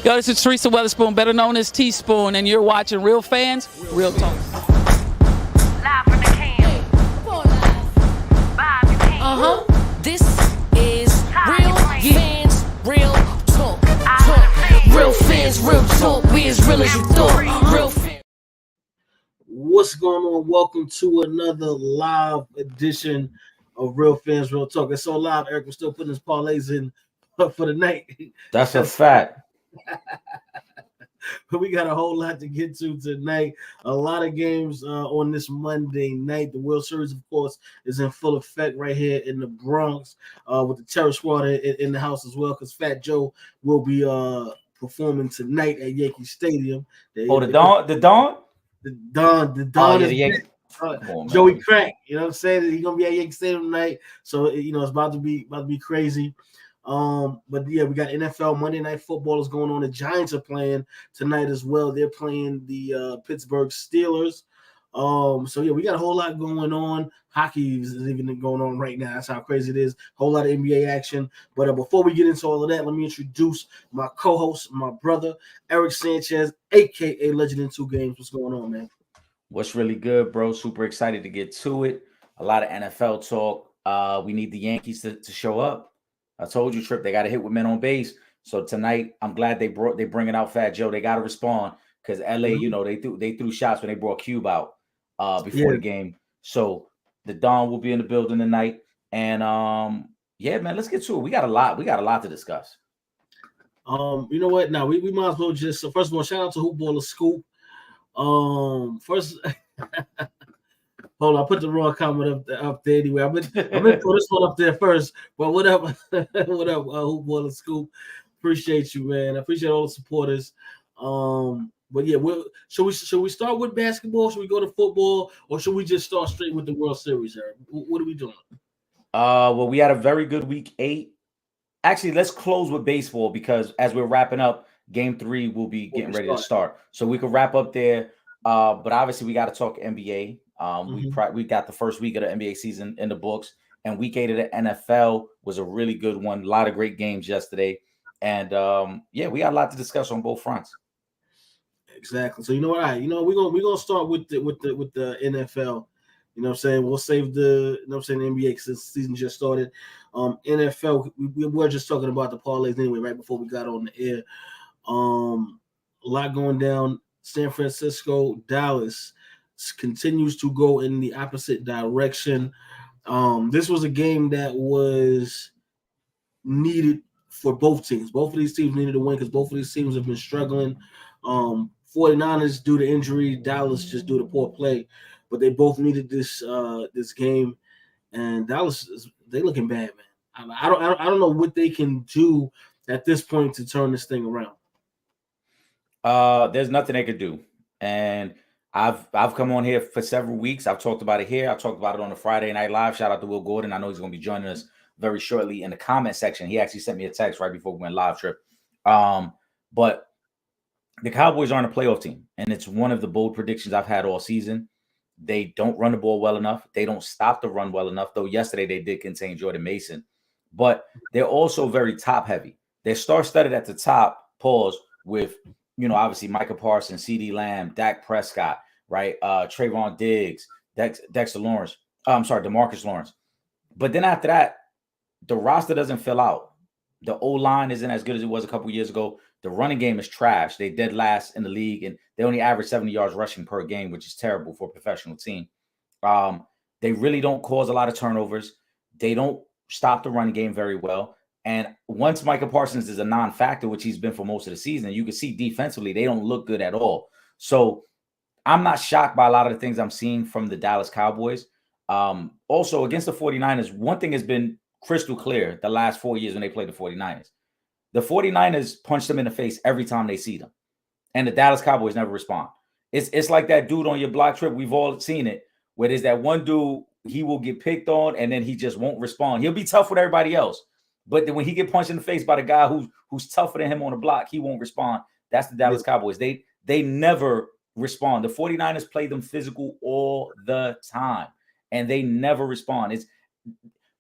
Yo, this is Teresa Weatherspoon, better known as Teaspoon, and you're watching Real Fans, Real Talk. Live from the can. Vibe you can. This is Real Fans, Real Talk. Real fans, real talk. We as real as you thought. Real fans. What's going on? Welcome to another live edition of Real Fans, Real Talk. It's so live, Eric was still putting his parlays in for the night. That's a fact. But we got a whole lot to get to tonight. A lot of games on this Monday night. The World Series, of course, is in full effect right here in the Bronx with the Terror Squad in the house as well, because Fat Joe will be performing tonight at Yankee Stadium. The Don? The Don Oh, yeah, is the Yankee. Joey Crack, you know what I'm saying? He's gonna be at Yankee Stadium tonight, so it's about to be crazy. But yeah, we got NFL Monday Night Football is going on. The Giants are playing tonight as well. They're playing the Pittsburgh Steelers. So yeah, we got a whole lot going on. Hockey is even going on right now. That's how crazy it is. Whole lot of NBA action. But before we get into all of that, let me introduce my co-host, my brother, Eric Sanchez, aka Legend in Two Games. What's going on, man? What's really good, bro? Super excited to get to it. A lot of NFL talk. We need the Yankees to show up. I told you, Trip, they got to hit with men on base. So tonight, I'm glad they bringing out Fat Joe. They got to respond because LA, they threw shots when they brought Cube out before the game. So the Don will be in the building tonight. And yeah, man, let's get to it. We got a lot to discuss. You know what? Now we might as well just first of all, shout out to Hoop Baller Scoop. First, hold on, I put the wrong comment up there anyway. I'm gonna put this one up there first. But what up, what up, Hoop Baller Scoop? Appreciate you, man. I appreciate all the supporters. But yeah, should we start with basketball? Should we go to football, or should we just start straight with the World Series? Eric? What are we doing? Well, we had a very good week 8. Actually, let's close with baseball because as we're wrapping up, Game 3 will be getting ready to start. So we could wrap up there. But obviously, we got to talk NBA. We got the first week of the NBA season in the books, and week 8 of the NFL was a really good one. A lot of great games yesterday, and yeah, we got a lot to discuss on both fronts. Exactly. So you know what? We're gonna start with the NFL. You know what I'm saying? We'll save the NBA because the season just started. NFL, we were just talking about the parlays anyway, right before we got on the air. A lot going down. San Francisco, Dallas continues to go in the opposite direction. This was a game that was needed for both teams. Both of these teams needed to win because both of these teams have been struggling. 49ers due to injury, Dallas just due to poor play, but they both needed this game. And Dallas they looking bad, man. I don't know what they can do at this point to turn this thing around. There's nothing they could do, and I've come on here for several weeks. I've talked about it here. I talked about it on the Friday Night Live. Shout out to Will Gordon. I know he's going to be joining us very shortly in the comment section. He actually sent me a text right before we went live, Trip. But the Cowboys aren't a playoff team, and it's one of the bold predictions I've had all season. They don't run the ball well enough. They don't stop the run well enough, though yesterday they did contain Jordan Mason. But they're also very top-heavy. They're star-studded at the top, with obviously Micah Parsons, CeeDee Lamb, Dak Prescott, right? Trayvon Diggs, Dexter Lawrence. DeMarcus Lawrence. But then after that, the roster doesn't fill out. The O-line isn't as good as it was a couple years ago. The running game is trash. They dead last in the league, and they only average 70 yards rushing per game, which is terrible for a professional team. They really don't cause a lot of turnovers. They don't stop the running game very well. And once Micah Parsons is a non-factor, which he's been for most of the season, you can see defensively, they don't look good at all. So I'm not shocked by a lot of the things I'm seeing from the Dallas Cowboys. Also, against the 49ers, one thing has been crystal clear the last 4 years when they played the 49ers. The 49ers punch them in the face every time they see them. And the Dallas Cowboys never respond. It's like that dude on your block, Trip. We've all seen it, where there's that one dude, he will get picked on, and then he just won't respond. He'll be tough with everybody else. But then when he get punched in the face by the guy who's tougher than him on the block, he won't respond. That's the Dallas Cowboys. They never respond. The 49ers play them physical all the time, and they never respond.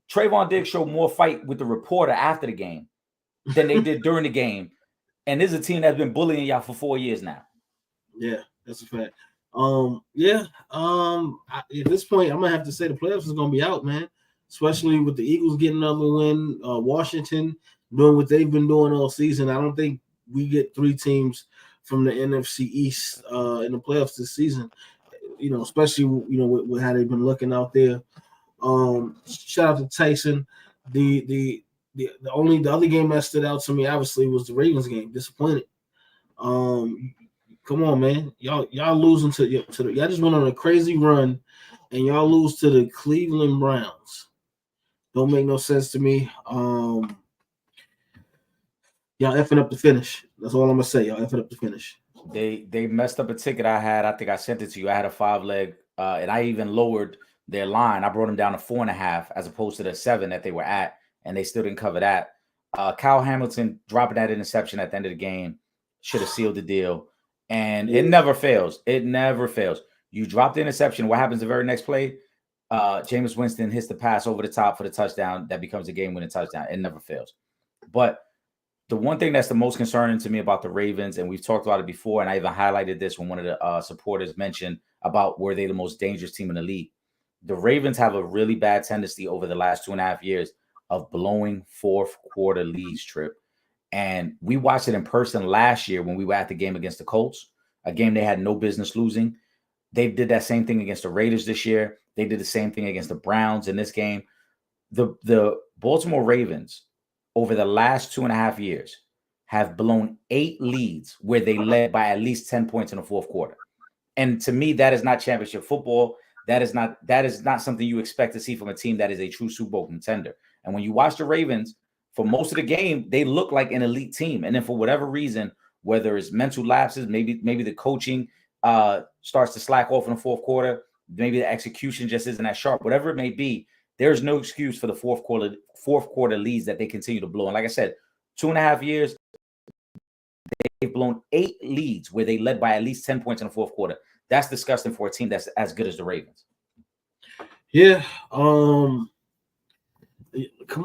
Trayvon Diggs showed more fight with the reporter after the game than they did during the game. And this is a team that's been bullying y'all for 4 years now. Yeah, that's a fact. At this point, I'm gonna have to say the playoffs is gonna be out, man. Especially with the Eagles getting another win, Washington doing what they've been doing all season. I don't think we get 3 teams from the NFC East in the playoffs this season. You know, especially with how they've been looking out there. Shout out to Tyson. The other game that stood out to me obviously was the Ravens game. Disappointed. Come on, man. Y'all losing to y'all just went on a crazy run and y'all lose to the Cleveland Browns. Don't make no sense to me. Y'all effing up the finish. That's all I'm gonna say. Y'all effing up the finish. They messed up a ticket I had. I think I sent it to you. I had a 5-leg, and I even lowered their line. I brought them down to 4.5 as opposed to the 7 that they were at, and they still didn't cover that. Kyle Hamilton dropping that interception at the end of the game should have sealed the deal. And it never fails. It never fails. You drop the interception. What happens the very next play? Jameis Winston hits the pass over the top for the touchdown. That becomes a game-winning touchdown. It never fails. But the one thing that's the most concerning to me about the Ravens, and we've talked about it before, and I even highlighted this when one of the supporters mentioned about were they the most dangerous team in the league. The Ravens have a really bad tendency over the last 2.5 years of blowing fourth-quarter leads, Trip. And we watched it in person last year when we were at the game against the Colts, a game they had no business losing. They did that same thing against the Raiders this year. They did the same thing against the Browns in this game. The Baltimore Ravens over the last 2.5 years have blown 8 leads where they led by at least 10 points in the fourth quarter. And to me, that is not championship football. That is not something you expect to see from a team that is a true Super Bowl contender. And when you watch the Ravens, for most of the game, they look like an elite team. And then for whatever reason, whether it's mental lapses, maybe the coaching starts to slack off in the fourth quarter, maybe the execution just isn't as sharp, whatever it may be, there's no excuse for the fourth quarter leads that they continue to blow. And like I said, 2.5 years, they've blown 8 leads where they led by at least 10 points in the fourth quarter. That's disgusting for a team that's as good as the Ravens. Yeah. Come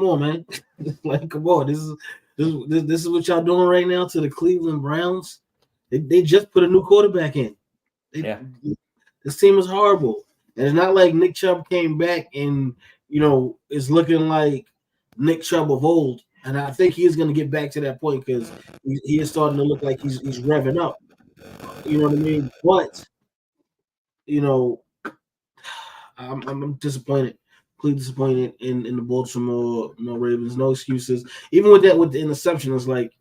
on, man. Like, come on. This is what y'all doing right now to the Cleveland Browns. They just put a new quarterback in. This team is horrible. And it's not like Nick Chubb came back and, is looking like Nick Chubb of old. And I think he is going to get back to that point because he is starting to look like he's revving up. You know what I mean? But, I'm disappointed. Completely disappointed in the Baltimore Ravens. No excuses. Even with the interception, it's like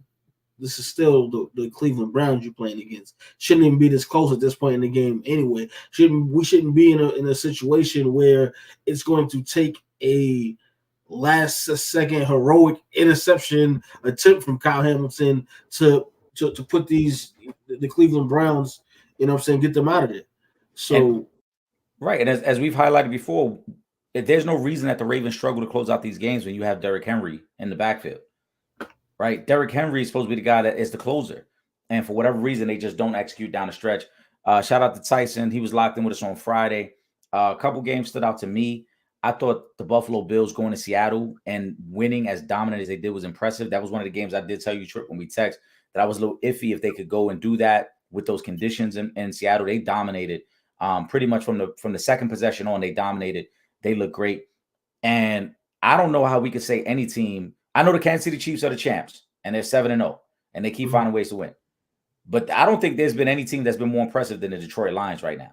this is still the Cleveland Browns you're playing against. Shouldn't even be this close at this point in the game anyway. We shouldn't be in a situation where it's going to take a last second heroic interception attempt from Kyle Hamilton to put the Cleveland Browns, get them out of there. So right, and as we've highlighted before, there's no reason that the Ravens struggle to close out these games when you have Derrick Henry in the backfield. Right? Derrick Henry is supposed to be the guy that is the closer. And for whatever reason, they just don't execute down the stretch. Shout out to Tyson. He was locked in with us on Friday. A couple games stood out to me. I thought the Buffalo Bills going to Seattle and winning as dominant as they did was impressive. That was one of the games I did tell you, Trip, when we text, that I was a little iffy if they could go and do that with those conditions in Seattle. They dominated pretty much from the second possession on. They dominated. They look great. And I don't know how we could say any team. I know the Kansas City Chiefs are the champs, and they're 7-0, and they keep finding ways to win. But I don't think there's been any team that's been more impressive than the Detroit Lions right now.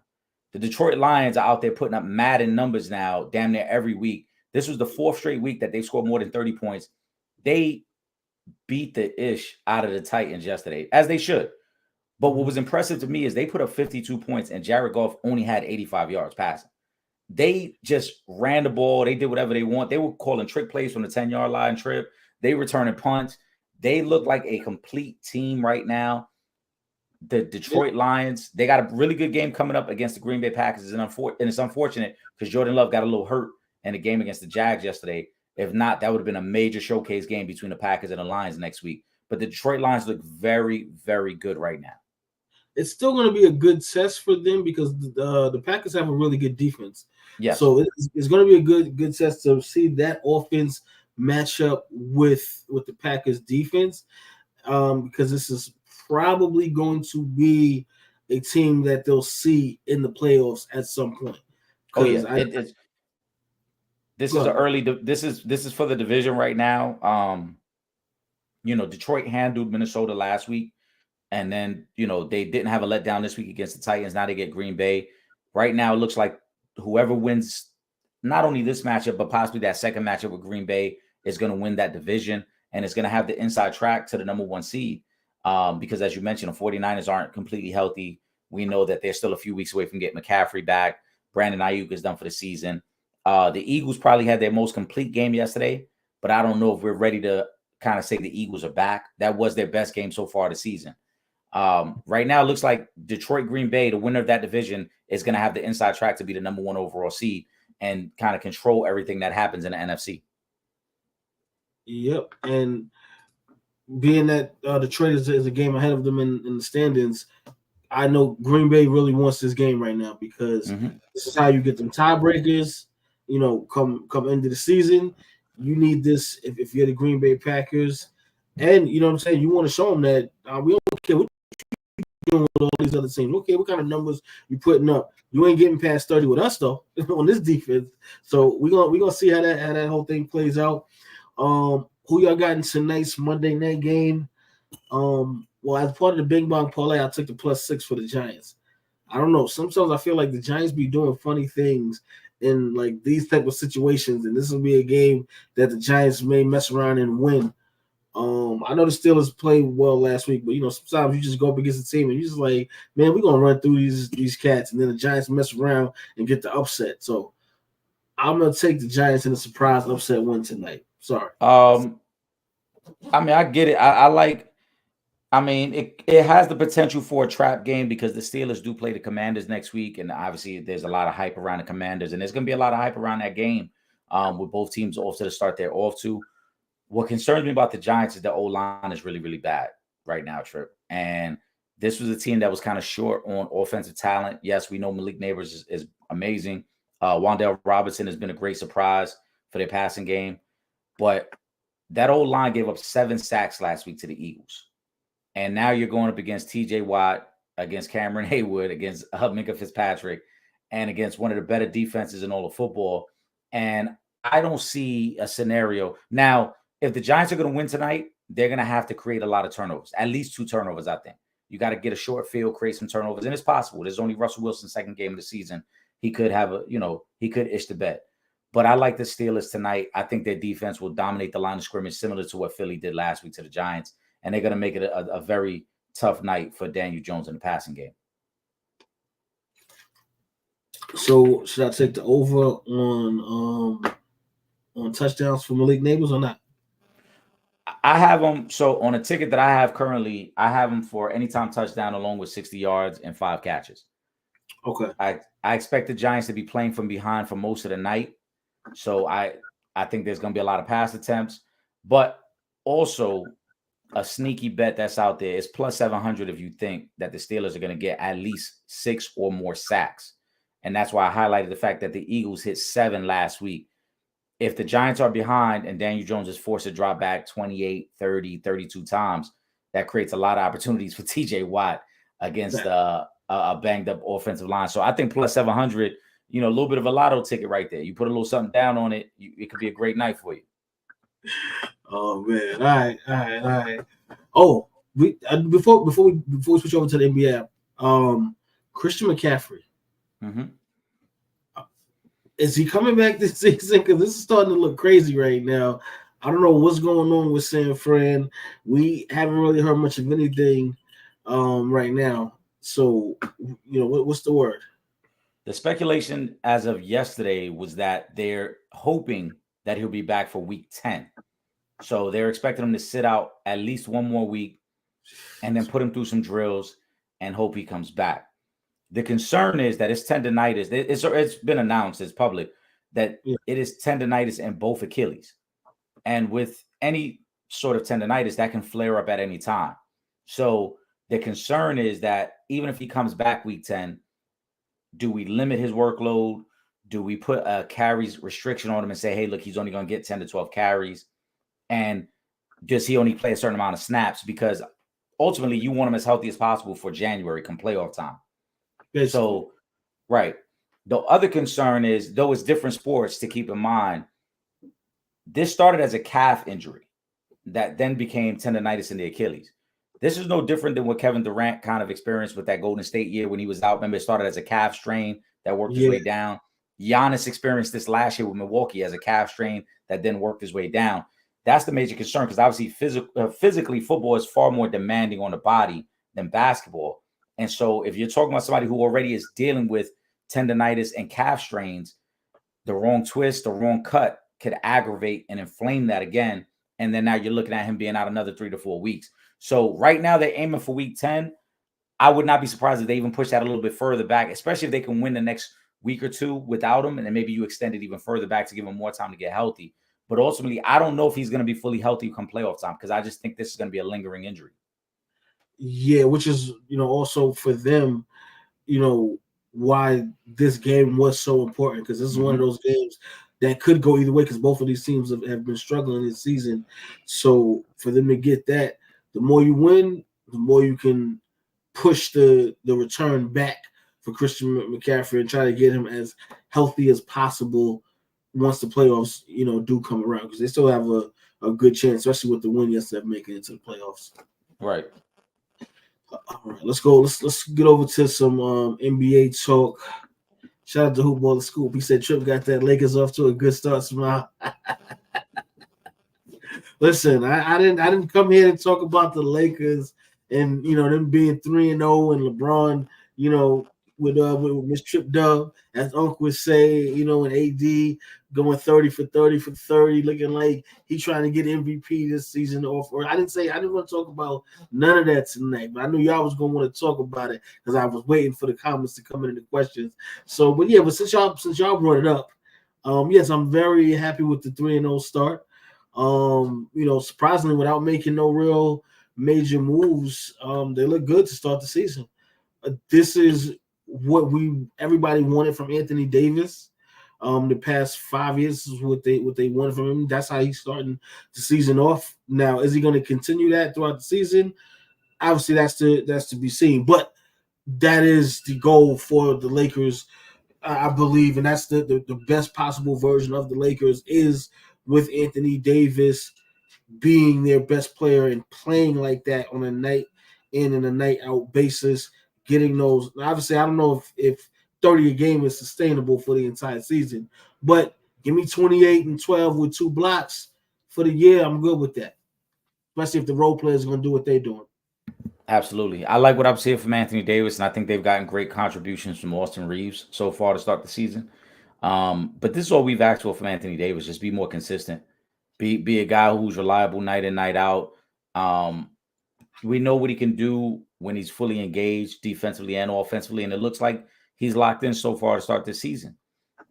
The Detroit Lions are out there putting up Madden numbers now damn near every week. This was the 4th straight week that they've scored more than 30 points. They beat the ish out of the Titans yesterday, as they should. But what was impressive to me is they put up 52 points, and Jared Goff only had 85 yards passing. They just ran the ball. They did whatever they want. They were calling trick plays from the 10-yard line, Trip. They returning punts. They look like a complete team right now. The Detroit Lions, they got a really good game coming up against the Green Bay Packers. And it's unfortunate because Jordan Love got a little hurt in the game against the Jags yesterday. If not, that would have been a major showcase game between the Packers and the Lions next week. But the Detroit Lions look very, very good right now. It's still going to be a good test for them because the Packers have a really good defense. Yes. So it's going to be a good test to see that offense match up with the Packers defense. because this is probably going to be a team that they'll see in the playoffs at some point. Oh yeah, this is an early. This is for the division right now. Detroit handled Minnesota last week, and then they didn't have a letdown this week against the Titans. Now they get Green Bay. Right now, it looks like whoever wins not only this matchup, but possibly that second matchup with Green Bay is going to win that division, and it's going to have the inside track to the number 1 seed. Because as you mentioned, the 49ers aren't completely healthy. We know that they're still a few weeks away from getting McCaffrey back. Brandon Ayuk is done for the season. The Eagles probably had their most complete game yesterday, but I don't know if we're ready to kind of say the Eagles are back. That was their best game so far this season. Right now, it looks like Detroit, Green Bay, the winner of that division, is going to have the inside track to be the number 1 overall seed and kind of control everything that happens in the NFC. Yep, and being that Detroit is a game ahead of them in the standings, I know Green Bay really wants this game right now because this is how you get them tiebreakers. Come into the season, you need this if you're the Green Bay Packers, and you know what I'm saying. You want to show them that we don't care what you're doing with all these other teams. Okay, what kind of numbers you putting up? You ain't getting past 30 with us though on this defense. So we're gonna see how that whole thing plays out. Who y'all got in tonight's Monday night game? Well, as part of the Bing Bong parlay, I took the +6 for the Giants. I don't know. Sometimes I feel like the Giants be doing funny things in like these type of situations, and this will be a game that the Giants may mess around and win. I know the Steelers played well last week, but sometimes you just go up against a team and you just like, man, we're gonna run through these cats, and then the Giants mess around and get the upset. So I'm gonna take the Giants in a surprise upset win tonight. Sorry. I get it. It has the potential for a trap game because the Steelers do play the Commanders next week, and obviously there's a lot of hype around the Commanders, and there's going to be a lot of hype around that game with both teams off to the start they're off to. What concerns me about the Giants is the O-line is really, really bad right now, Trip. And this was a team that was kind of short on offensive talent. Yes, we know Malik Neighbors is amazing. Wan'Dale Robinson has been a great surprise for their passing game, but that O-line gave up 7 sacks last week to the Eagles. And now you're going up against TJ Watt, against Cameron Haywood, against Minkah Fitzpatrick, and against one of the better defenses in all of football. And I don't see a scenario. Now, if the Giants are going to win tonight, they're going to have to create a lot of turnovers, at least 2 turnovers, I think. You got to get a short field, create some turnovers, and it's possible. There's only Russell Wilson's second game of the season. He could have he could ish the bet. But I like the Steelers tonight. I think their defense will dominate the line of scrimmage, similar to what Philly did last week to the Giants. And they're going to make it a very tough night for Daniel Jones in the passing game. So should I take the over on touchdowns for Malik Neighbors or not? I have them. So on a ticket that I have currently, I have them for anytime touchdown along with 60 yards and 5 catches. Okay. I expect the Giants to be playing from behind for most of the night. So I think there's going to be a lot of pass attempts. But also a sneaky bet that's out there is +700 if you think that the Steelers are going to get at least 6 or more sacks. And that's why I highlighted the fact that the Eagles hit 7 last week. If the Giants are behind and Daniel Jones is forced to drop back 28, 30, 32 times, that creates a lot of opportunities for TJ Watt against a banged up offensive line. So I think +700, a little bit of a lotto ticket right there. You put a little something down on it, it could be a great night for you. Oh man! All right. Oh, before we switch over to the NBA, Christian McCaffrey. Mm-hmm. Is he coming back this season? Because this is starting to look crazy right now. I don't know what's going on with San Fran. We haven't really heard much of anything right now. So, what's the word? The speculation as of yesterday was that they're hoping that he'll be back for week 10. So they're expecting him to sit out at least one more week and then put him through some drills and hope he comes back. The concern is that it's tendonitis. It's been announced, it's public, that it is tendonitis in both Achilles. And with any sort of tendonitis, that can flare up at any time. So the concern is that even if he comes back week 10, do we limit his workload? Do we put a carries restriction on him and say, hey, look, he's only going to get 10 to 12 carries? And does he only play a certain amount of snaps? Because ultimately you want him as healthy as possible for January come playoff time. Basically. So, right. The other concern is, though it's different sports, to keep in mind, this started as a calf injury that then became tendonitis in the Achilles. This is no different than what Kevin Durant kind of experienced with that Golden State year when he was out. Remember, it started as a calf strain that worked his way down. Giannis experienced this last year with Milwaukee as a calf strain that then worked his way down. That's the major concern, because obviously physically football is far more demanding on the body than basketball. And so if you're talking about somebody who already is dealing with tendonitis and calf strains, the wrong twist, the wrong cut could aggravate and inflame that again. And then now you're looking at him being out another 3 to 4 weeks. So right now they're aiming for week 10. I would not be surprised if they even push that a little bit further back, especially if they can win the next week or two without him. And then maybe you extend it even further back to give him more time to get healthy. But ultimately, I don't know if he's going to be fully healthy come playoff time, because I just think this is going to be a lingering injury. Yeah, which is, also for them, why this game was so important, because this is one of those games that could go either way, because both of these teams have been struggling this season. So for them to get that, the more you win, the more you can push the return back for Christian McCaffrey and try to get him as healthy as possible once the playoffs, do come around, because they still have a good chance, especially with the win yesterday, of making it to the playoffs. Right. All right, let's go. Let's get over to some NBA talk. Shout out to Hoopball the Scoop. He said Trip got that Lakers off to a good start somehow. Listen, I didn't come here to talk about the Lakers and them being 3-0 and LeBron, with Miss Trip Dub, as Uncle would say, and AD going 30 for 30, looking like he's trying to get MVP this season off. Or I didn't want to talk about none of that tonight, but I knew y'all was gonna want to talk about it because I was waiting for the comments to come in the questions. So, but since y'all brought it up, yes, I'm very happy with the 3-0 start. Surprisingly, without making no real major moves, they look good to start the season. This is what everybody wanted from Anthony Davis. The past 5 years is what they wanted from him. That's how he's starting the season off. Now, is he going to continue that throughout the season? Obviously, that's to be seen. But that is the goal for the Lakers, I believe, and that's the best possible version of the Lakers is with Anthony Davis being their best player and playing like that on a night in and a night out basis. Getting those, obviously, I don't know if 30 a game is sustainable for the entire season, but give me 28 and 12 with 2 blocks for the year. I'm good with that, especially if the role players are going to do what they're doing. Absolutely. I like what I'm seeing from Anthony Davis, and I think they've gotten great contributions from Austin Reeves so far to start the season. But this is all we've asked for from Anthony Davis. Just be more consistent. Be a guy who's reliable night in, night out. We know what he can do when he's fully engaged defensively and offensively, and it looks like he's locked in so far to start this season.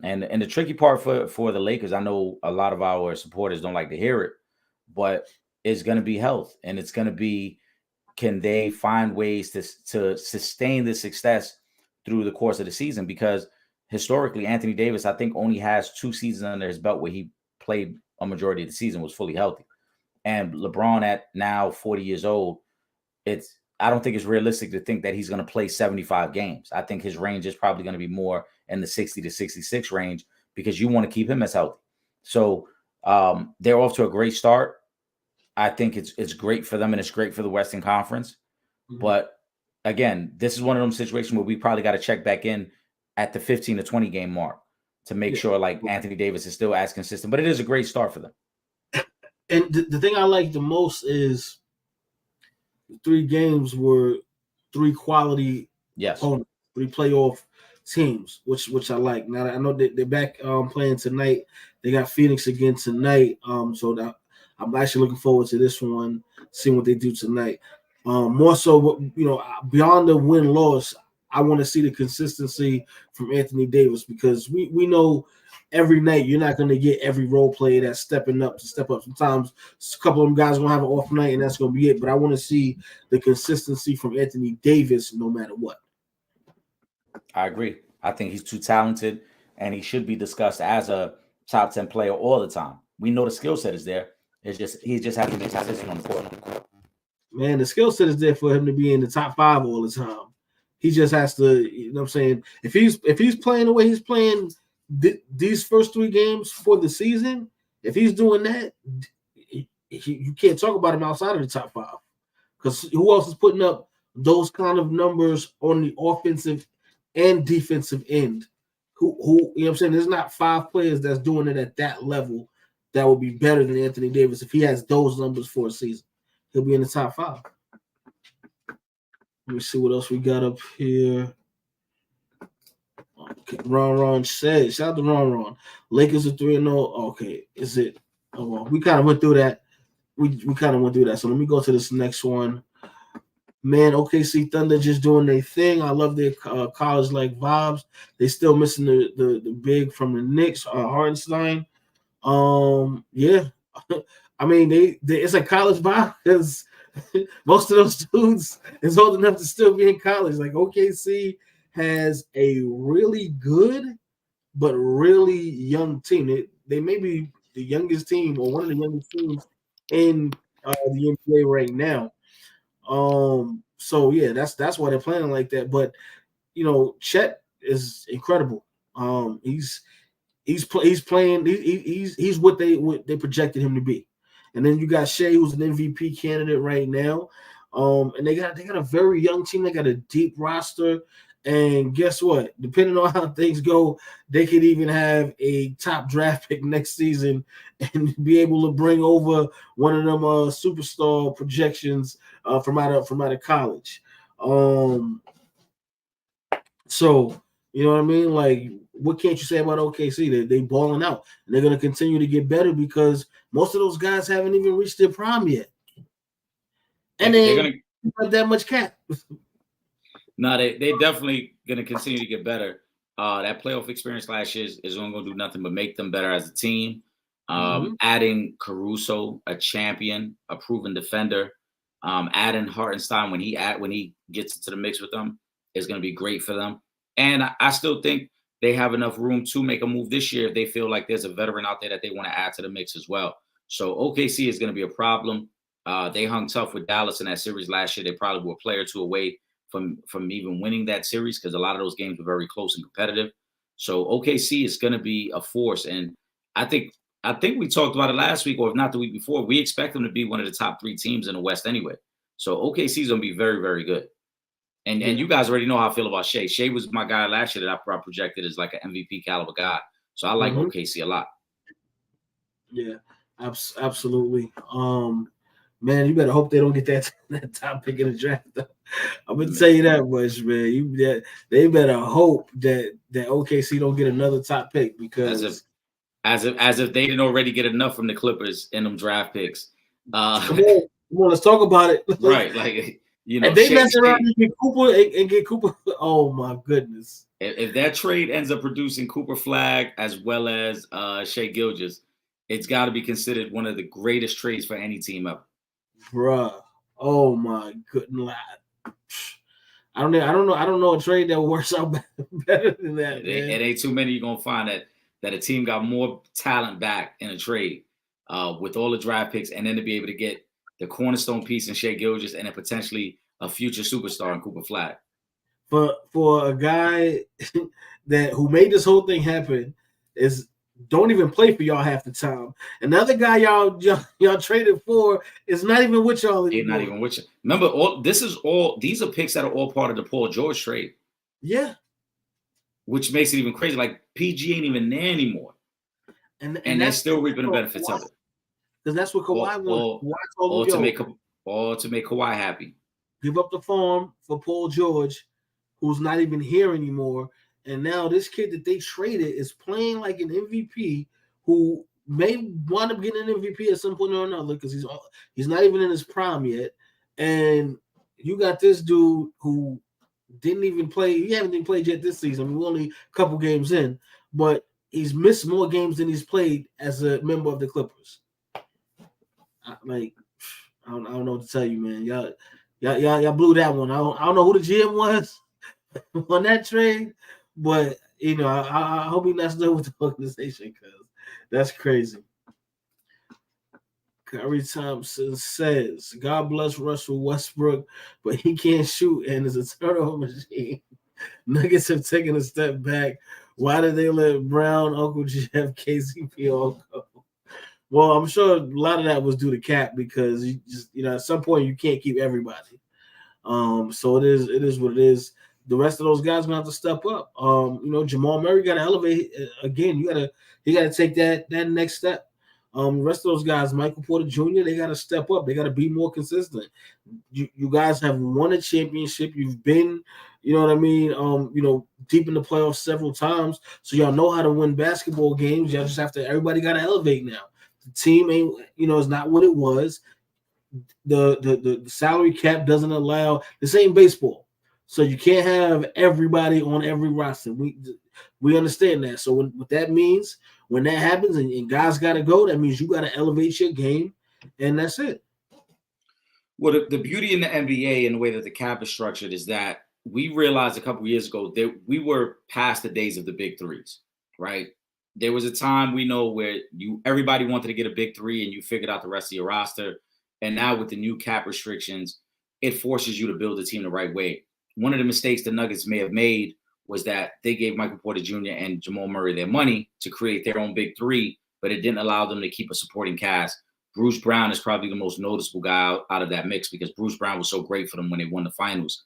And the tricky part for the Lakers, I know a lot of our supporters don't like to hear it, but it's going to be health, and it's going to be, can they find ways to sustain this success through the course of the season? Because historically, Anthony Davis, I think, only has 2 seasons under his belt where he played a majority of the season, was fully healthy. And LeBron, at now 40 years old, I don't think it's realistic to think that he's going to play 75 games. I think his range is probably going to be more in the 60 to 66 range, because you want to keep him as healthy. So they're off to a great start. I think it's great for them, and it's great for the Western Conference. Mm-hmm. But again, this is one of those situations where we probably got to check back in at the 15 to 20 game mark to make sure like Anthony Davis is still as consistent. But it is a great start for them. And the thing I like the most is 3 games were 3 quality opponents, 3 playoff teams, which I like. Now I know that they're back playing tonight. They got Phoenix again tonight. So that I'm actually looking forward to this one, seeing what they do tonight. More so, beyond the win-loss, I want to see the consistency from Anthony Davis, because we know every night you're not going to get every role player that's stepping up to step up. Sometimes a couple of them guys are going to have an off night, and that's going to be it. But I want to see the consistency from Anthony Davis no matter what. I agree. I think he's too talented, and he should be discussed as a top 10 player all the time. We know the skill set is there. It's just he just has to be consistent on the court. Man, the skill set is there for him to be in the top 5 all the time. He just has to, you know what I'm saying? If he's playing the way he's playing these first 3 games for the season, if he's doing that, you can't talk about him outside of the top 5. Because who else is putting up those kind of numbers on the offensive and defensive end? Who you know what I'm saying? There's not 5 players that's doing it at that level that would be better than Anthony Davis if he has those numbers for a season. He'll be in the top 5. Let me see what else we got up here. Okay, Ron said, shout out to Ron. Lakers are 3-0. Okay, is it? Oh, well, we kind of went through that. We kind of went through that. So let me go to this next one. Man, OKC Thunder just doing their thing. I love their college-like vibes. They still missing the big from the Knicks, Hartenstein. Yeah. I mean, it's a college vibe because most of those dudes is old enough to still be in college. Like OKC has a really good but really young team. They may be the youngest team or one of the youngest teams in the NBA right now. So yeah, that's why they're playing like that. But you know, Chet is incredible. He's playing. He's what they projected him to be. And then you got Shea, who's an MVP candidate right now. And they got a very young team. They got a deep roster. And guess what? Depending on how things go, they could even have a top draft pick next season and be able to bring over one of them superstar projections from out of college. So you know what I mean? Like, what can't you say about OKC? They balling out, and they're gonna continue to get better because most of those guys haven't even reached their prime yet, and they're gonna have that much cap. No, they definitely gonna continue to get better. That playoff experience last year is only gonna do nothing but make them better as a team. Adding Caruso, a champion, a proven defender, adding Hartenstein when he gets into the mix with them is gonna be great for them. And I still think they have enough room to make a move this year if they feel like there's a veteran out there that they want to add to the mix as well. So OKC is going to be a problem. They hung tough with Dallas in that series last year. They probably were a player or two away from even winning that series because a lot of those games were very close and competitive. So OKC is going to be a force. And I think we talked about it last week, or if not the week before. We expect them to be one of the top 3 teams in the West anyway. So OKC is going to be very, very good. And you guys already know how I feel about Shea. Shea was my guy last year that I projected as like an MVP caliber guy. So I like OKC a lot. Yeah, absolutely. Man, you better hope they don't get that top pick in the draft. I'm gonna tell you that much, man. They better hope that OKC don't get another top pick because as if they didn't already get enough from the Clippers in them draft picks. Come on, let's talk about it. Right, like. You know, and they mess around and get Cooper. Oh my goodness! If that trade ends up producing Cooper Flag as well as Shea Gilgeous, it's got to be considered one of the greatest trades for any team ever. Bruh, oh my goodness! I don't know a trade that works out better than that. It ain't too many you're gonna find that a team got more talent back in a trade with all the draft picks, and then to be able to get the cornerstone piece in Shea Gilgeous and then potentially a future superstar in Cooper Flag. For a guy who made this whole thing happen don't even play for y'all half the time. Another guy y'all traded for is not even with y'all anymore. He's not even with you. Remember, these are picks that are all part of the Paul George trade. Yeah. Which makes it even crazy. Like PG ain't even there anymore. And they're still reaping the benefits of it. Because that's what Kawhi wanted. Or to make Kawhi happy. Give up the farm for Paul George, who's not even here anymore. And now this kid that they traded is playing like an MVP who may wind up getting an MVP at some point or another because he's not even in his prime yet. And you got this dude who didn't even play. He hasn't even played yet this season. I mean, we're only a couple games in. But he's missed more games than he's played as a member of the Clippers. I don't know what to tell you, man. Y'all blew that one. I don't know who the GM was on that trade, but you know, I hope he's not still with the organization because that's crazy. Curry Thompson says, God bless Russell Westbrook, but he can't shoot and is a turnover machine. Nuggets have taken a step back. Why did they let Brown, Uncle Jeff, KCP all go? Well, I'm sure a lot of that was due to Cap because you just, at some point you can't keep everybody. So it is what it is. The rest of those guys gonna have to step up. Jamal Murray got to elevate again. He got to take that next step. The rest of those guys, Michael Porter Jr., they got to step up. They got to be more consistent. You guys have won a championship. You've been, deep in the playoffs several times. So y'all know how to win basketball games. Y'all just have to. Everybody got to elevate now. The team ain't, is not what it was. The salary cap doesn't allow. This ain't baseball, so you can't have everybody on every roster. We understand that. So what that means, when that happens and guys got to go, that means you got to elevate your game, and that's it. Well, the beauty in the NBA and the way that the cap is structured is that we realized a couple of years ago that we were past the days of the big threes, right? There was a time we know where everybody wanted to get a big three and you figured out the rest of your roster. And now with the new cap restrictions, it forces you to build a team the right way. One of the mistakes the Nuggets may have made was that they gave Michael Porter Jr. and Jamal Murray their money to create their own big three, but it didn't allow them to keep a supporting cast. Bruce Brown is probably the most noticeable guy out of that mix because Bruce Brown was so great for them when they won the finals.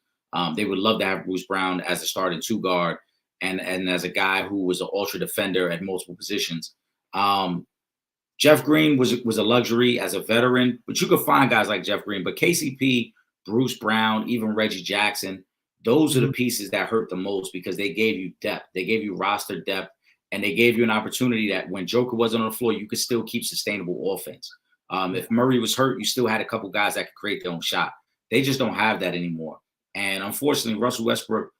They would love to have Bruce Brown as a starting two guard and as a guy who was an ultra defender at multiple positions. Jeff Green was a luxury as a veteran, but you could find guys like Jeff Green. But KCP, Bruce Brown, even Reggie Jackson, those are the pieces that hurt the most because they gave you depth. They gave you roster depth, and they gave you an opportunity that when Joker wasn't on the floor, you could still keep sustainable offense. If Murray was hurt, you still had a couple guys that could create their own shot. They just don't have that anymore. And unfortunately, Russell Westbrook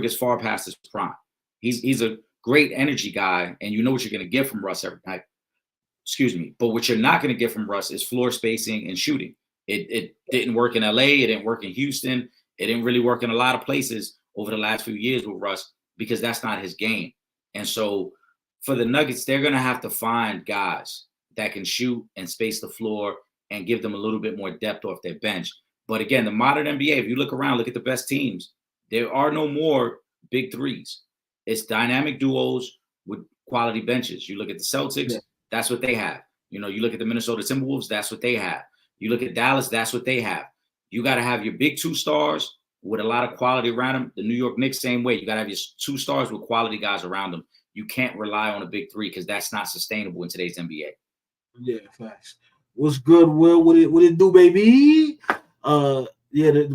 is far past his prime. He's a great energy guy, and you know what you're going to get from Russ every night. Excuse me. But what you're not going to get from Russ is floor spacing and shooting. It didn't work in LA. It didn't work in Houston. It didn't really work in a lot of places over the last few years with Russ because that's not his game. And so for the Nuggets, they're going to have to find guys that can shoot and space the floor and give them a little bit more depth off their bench. But again, the modern NBA, if you look around, look at the best teams, there are no more big threes. It's dynamic duos with quality benches. You look at the Celtics, that's what they have. You look at the Minnesota Timberwolves, that's what they have. You look at Dallas, that's what they have. You got to have your big two stars with a lot of quality around them. The New York Knicks, same way. You got to have your two stars with quality guys around them. You can't rely on a big three because that's not sustainable in today's NBA. Yeah, facts. What's good, Will? What it do, baby? The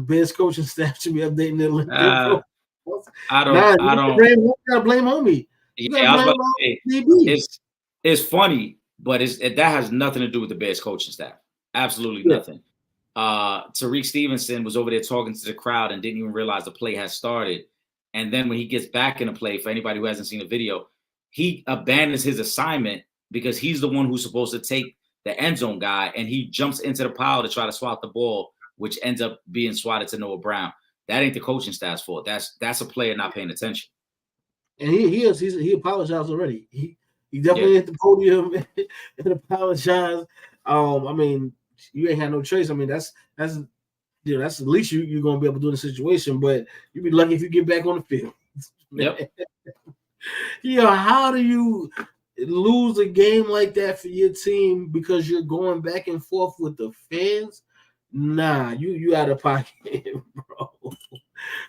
Bears coaching staff should be updating their LinkedIn. I don't gotta blame homie. It's funny, but that has nothing to do with the Bears coaching staff. Absolutely nothing. Tariq Stevenson was over there talking to the crowd and didn't even realize the play has started. And then when he gets back in the play, for anybody who hasn't seen the video, he abandons his assignment because he's the one who's supposed to take the end zone guy, and he jumps into the pile to try to swat the ball, which ends up being swatted to Noah Brown. That ain't the coaching staff's fault. That's a player not paying attention. And he apologized already. He definitely hit the podium and apologized. I mean, you ain't had no choice. I mean, that's the least you're gonna be able to do in the situation. But you'd be lucky if you get back on the field. Yep. How do you lose a game like that for your team because you're going back and forth with the fans? Nah, you out of pocket, bro.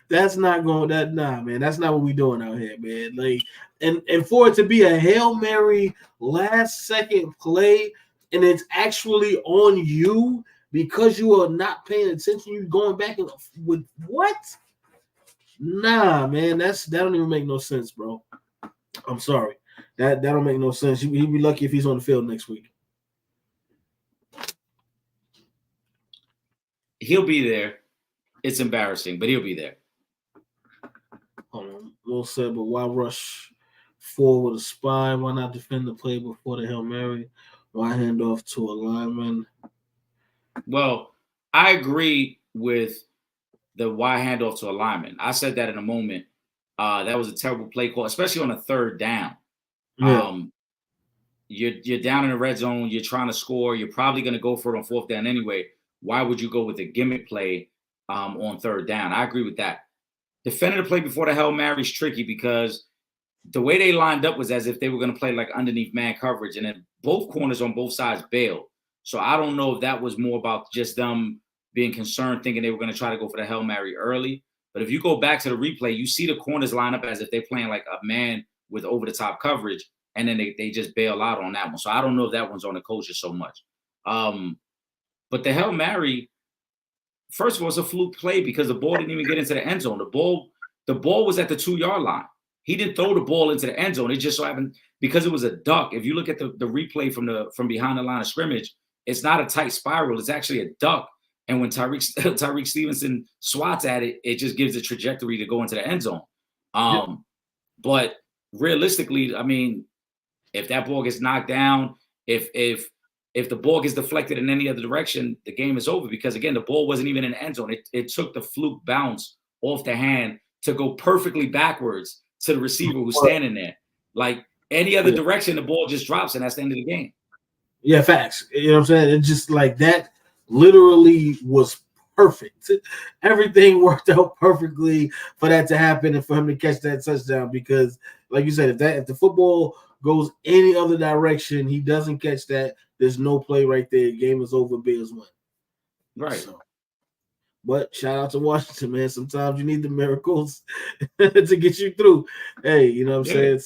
That's not going. Man. That's not what we doing out here, man. Like, and for it to be a Hail Mary last second play, and it's actually on you because you are not paying attention. You going back and with what? Nah, man. That don't even make no sense, bro. I'm sorry. That don't make no sense. He'd be lucky if he's on the field next week. He'll be there. It's embarrassing, but he'll be there. Will said, but why rush forward with a spy? Why not defend the play before the Hail Mary? Why hand off to a lineman? Well, I agree with the why hand off to a lineman. I said that in a moment. That was a terrible play call, especially on a third down. Yeah. you're down in the red zone, you're trying to score, you're probably going to go for it on 4th down anyway. Why would you go with a gimmick play on 3rd down? I agree with that. Defending the play before the Hail Mary is tricky because the way they lined up was as if they were going to play like underneath man coverage, and then both corners on both sides bailed. So I don't know if that was more about just them being concerned, thinking they were going to try to go for the Hail Mary early. But if you go back to the replay, you see the corners line up as if they're playing like a man with over-the-top coverage, and then they just bail out on that one. So I don't know if that one's on the coaches so much. But the Hail Mary, first of all, it's a fluke play because the ball didn't even get into the end zone. The ball was at the 2-yard line. He didn't throw the ball into the end zone. It just so happened because it was a duck. If you look at the replay from behind the line of scrimmage, it's not a tight spiral. It's actually a duck. And when Tyreek Stevenson swats at it, it just gives a trajectory to go into the end zone. But realistically, I mean, if that ball gets knocked down, if the ball gets deflected in any other direction, the game is over because, again, the ball wasn't even in the end zone. It took the fluke bounce off the hand to go perfectly backwards to the receiver who's standing there. Like any other direction, the ball just drops, and that's the end of the game. Yeah, facts. You know what I'm saying? It's just like that literally was perfect. Everything worked out perfectly for that to happen and for him to catch that touchdown because, like you said, if the football goes any other direction, he doesn't catch that, there's no play right there. Game is over, Bears win. Right. So, but shout out to Washington, man. Sometimes you need the miracles to get you through. Hey, you know what I'm saying?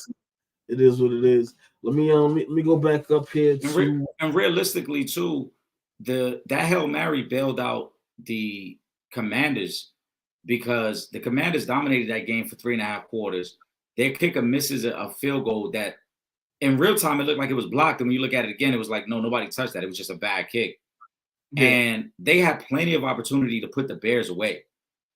It is what it is. Let me go back up here and realistically too, that Hail Mary bailed out the Commanders because the Commanders dominated that game for 3.5 quarters. Their kicker misses a field goal that in real time it looked like it was blocked, and when you look at it again, it was like no, nobody touched that. It was just a bad kick. Yeah. And they had plenty of opportunity to put the Bears away,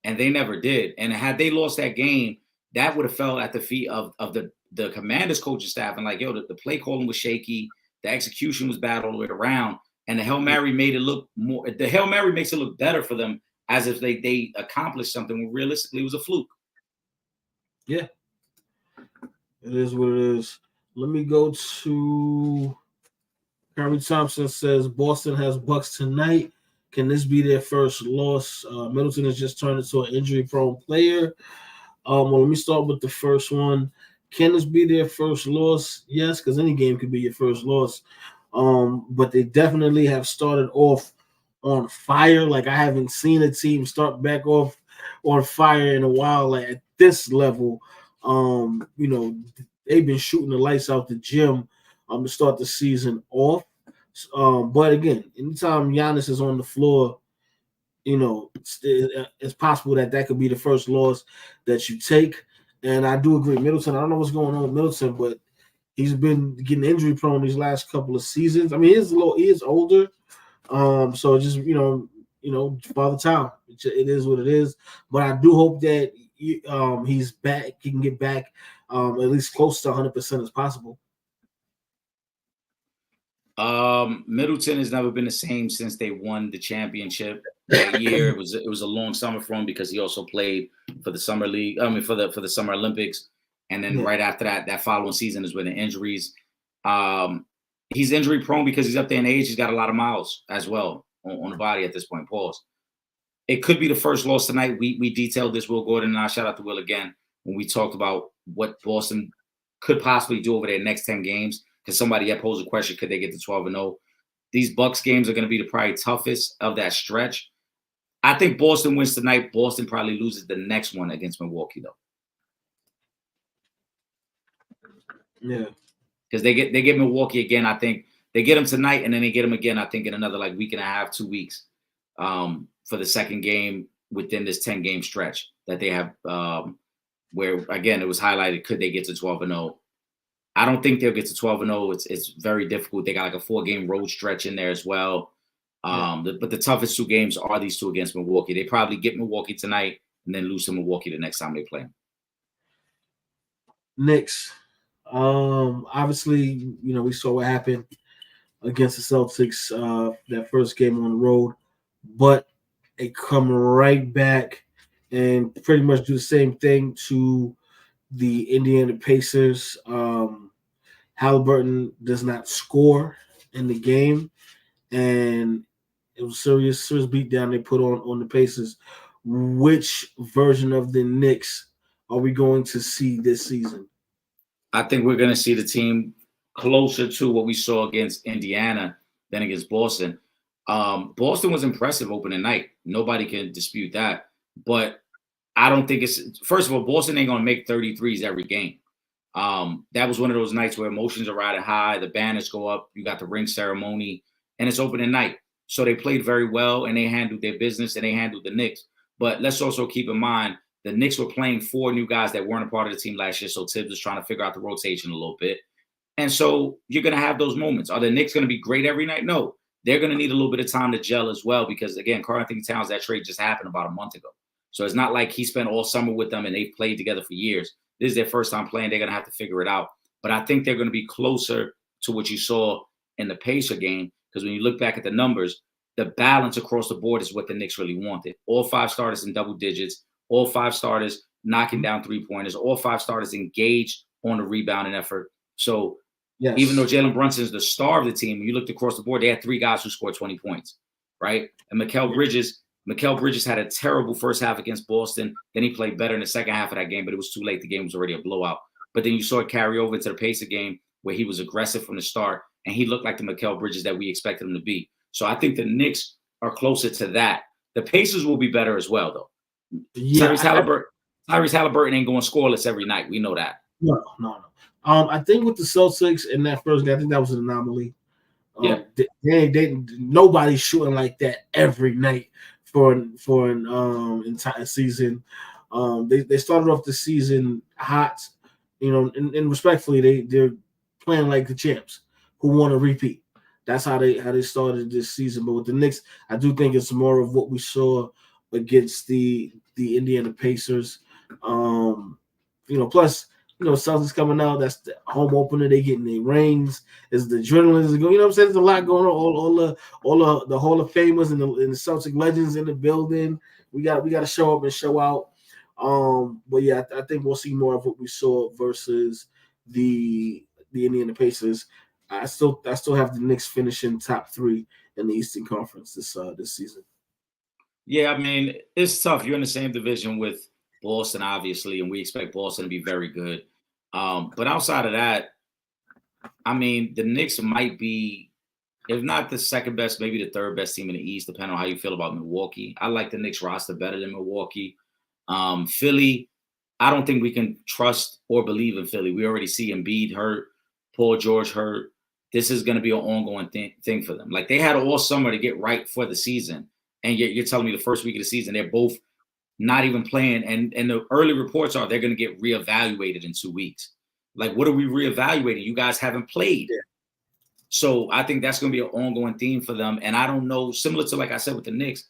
and they never did. And had they lost that game, that would have fell at the feet of the Commanders coaching staff. And like, yo, the play calling was shaky, the execution was bad all the way around, and the Hail Mary made it look more. The Hail Mary makes it look better for them as if they accomplished something when realistically it was a fluke. Yeah, it is what it is. Let me go to. Harry Thompson says Boston has Bucks tonight. Can this be their first loss? Middleton has just turned into an injury-prone player. Well, let me start with the first one. Can this be their first loss? Yes, because any game could be your first loss. But they definitely have started off on fire. Like I haven't seen a team start back off on fire in a while. Like at this level, you know, they've been shooting the lights out the gym to start the season off. But again, anytime Giannis is on the floor, you know, it's possible that could be the first loss that you take. And I do agree. Middleton, I don't know what's going on with Middleton, but he's been getting injury prone these last couple of seasons. I mean, he is older. So just, you know, Father Time. It is what it is. But I do hope that he's back. He can get back at least close to 100% as possible. Middleton has never been the same since they won the championship that year. It was a long summer for him because he also played for the summer league. I mean, for the Summer Olympics, and then right after that following season is when the injuries. He's injury prone because he's up there in age. He's got a lot of miles as well on the body at this point. Pause. It could be the first loss tonight. We detailed this, Will Gordon and I. Shout out to Will again when we talked about what Boston could possibly do over their next 10 games. Because somebody had posed a question, could they get to 12-0? These Bucks games are going to be the probably toughest of that stretch. I think Boston wins tonight. Boston probably loses the next one against Milwaukee, though. Yeah. Because they get Milwaukee again. I think they get them tonight, and then they get them again, I think, in another like week and a half, 2 weeks for the second game within this 10-game stretch that they have where, again, it was highlighted, could they get to 12-0? I don't think they'll get to 12-0. It's very difficult. They got like a 4-game road stretch in there as well. But the toughest 2 games are these 2 against Milwaukee. They probably get Milwaukee tonight and then lose to Milwaukee the next time they play them. Knicks. Obviously, you know, we saw what happened against the Celtics that first game on the road, but they come right back and pretty much do the same thing to the Indiana Pacers. Halliburton does not score in the game, and it was serious beatdown they put on the Pacers. Which version of the Knicks are we going to see this season? I think we're going to see the team closer to what we saw against Indiana than against Boston. Boston was impressive opening night. Nobody can dispute that. But I don't think it's – first of all, Boston ain't going to make 33s every game. That was one of those nights where emotions are riding high. The banners go up. You got the ring ceremony, and it's opening night. So they played very well, and they handled their business, and they handled the Knicks. But let's also keep in mind the Knicks were playing 4 new guys that weren't a part of the team last year, so Tibbs was trying to figure out the rotation a little bit. And so you're going to have those moments. Are the Knicks going to be great every night? No. They're going to need a little bit of time to gel as well because, again, Karl-Anthony Towns, that trade just happened about a month ago. So it's not like he spent all summer with them and they've played together for years. This is their first time playing. They're going to have to figure it out. But I think they're going to be closer to what you saw in the Pacer game because when you look back at the numbers, the balance across the board is what the Knicks really wanted. All 5 starters in double digits, all 5 starters knocking down 3-pointers, all 5 starters engaged on the rebounding effort. So even though Jalen Brunson is the star of the team, when you looked across the board, they had 3 guys who scored 20 points, right? And Mikal Bridges had a terrible first half against Boston. Then he played better in the second half of that game, but it was too late. The game was already a blowout. But then you saw it carry over to the Pacer game where he was aggressive from the start, and he looked like the Mikal Bridges that we expected him to be. So I think the Knicks are closer to that. The Pacers will be better as well, though. Yeah, Tyrese Halliburton ain't going scoreless every night. We know that. No. I think with the Celtics in that first game, I think that was an anomaly. Nobody's shooting like that every night for an entire season. They started off the season hot, and respectfully, they're playing like the champs who want to repeat. That's how they started this season. But with the Knicks, I do think it's more of what we saw against the Indiana Pacers. Plus, Celtics coming out, that's the home opener. They getting their rings. Is the adrenaline is going? I'm saying? There's a lot going on. All the Hall of Famers and the Celtic legends in the building. We got to show up and show out. But yeah, I think we'll see more of what we saw versus the Indiana Pacers. I still have the Knicks finishing top 3 in the Eastern Conference this season. Yeah, I mean, it's tough. You're in the same division with Boston, obviously, and we expect Boston to be very good. But outside of that, I mean, the Knicks might be, if not the second best, maybe the third best team in the East, depending on how you feel about Milwaukee. I like the Knicks roster better than Milwaukee. Philly, I don't think we can trust or believe in Philly. We already see Embiid hurt, Paul George hurt. This is going to be an ongoing thing for them. Like, they had all summer to get right for the season, and yet you're telling me the first week of the season, they're both not even playing, and the early reports are they're going to get reevaluated in 2 weeks. Like, what are we reevaluating? You guys haven't played. Yeah. So I think that's going to be an ongoing theme for them. And I don't know, similar to, like I said, with the Knicks,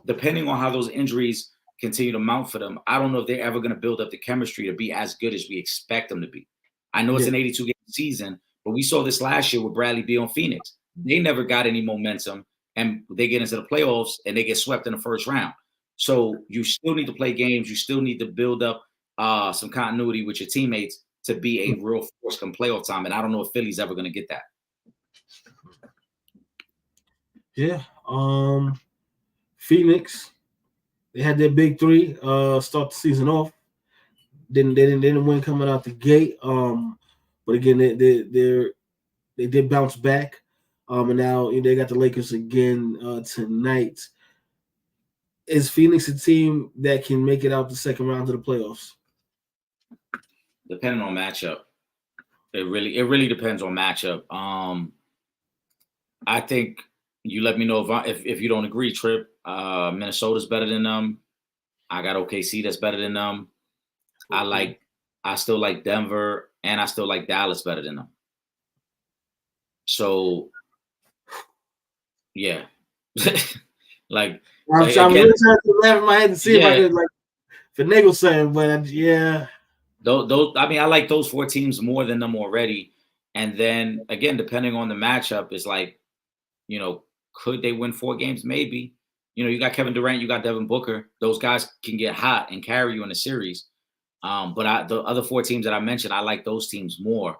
depending on how those injuries continue to mount for them, I don't know if they're ever going to build up the chemistry to be as good as we expect them to be. I know it's an 82-game season, but we saw this last year with Bradley Beal and Phoenix. They never got any momentum, and they get into the playoffs, and they get swept in the first round. So you still need to play games. You still need to build up some continuity with your teammates to be a real force come playoff time. And I don't know if Philly's ever going to get that. Yeah. Phoenix, they had their big 3 start the season off. They didn't win coming out the gate. But again, they did bounce back. And now they got the Lakers again tonight. Is Phoenix a team that can make it out the second round of the playoffs? Depending on matchup. It really depends on matchup. I think you let me know if you don't agree, Trip. Minnesota's better than them. I got OKC that's better than them. I still like Denver, and I still like Dallas better than them. So, yeah. I'm really trying to laugh in my head to see if I could finagle something, but yeah. Those, I mean, I like those 4 teams more than them already. And then again, depending on the matchup, it's like, could they win 4 games? Maybe. You got Kevin Durant, you got Devin Booker. Those guys can get hot and carry you in a series. But the other 4 teams that I mentioned, I like those teams more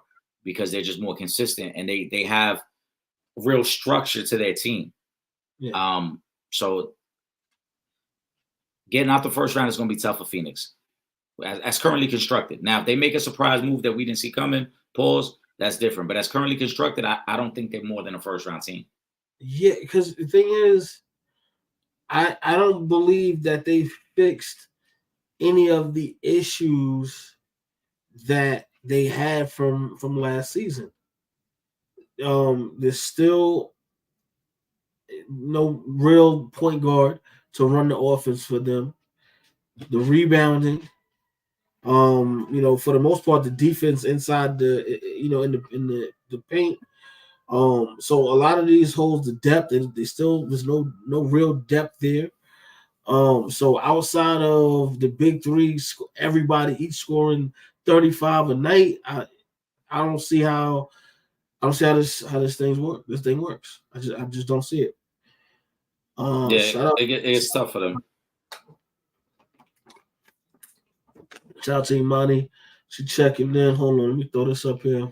because they're just more consistent and they have real structure to their team. Yeah. So getting out the first round is going to be tough for Phoenix as currently constructed. Now, if they make a surprise move that we didn't see coming, pause, that's different. But as currently constructed, I don't think they're more than a first round team. Yeah, because the thing is, I don't believe that they fixed any of the issues that they had from last season. There's still no real point guard to run the offense for them. The rebounding, for the most part, the defense inside in the paint. So a lot of these holes, the depth, they still there's no real depth there. So outside of the big three, everybody each scoring 35 a night, I don't see how this thing works. I just don't see it. It's tough for them. Shout out to Imani. She checking in. Hold on, let me throw this up here.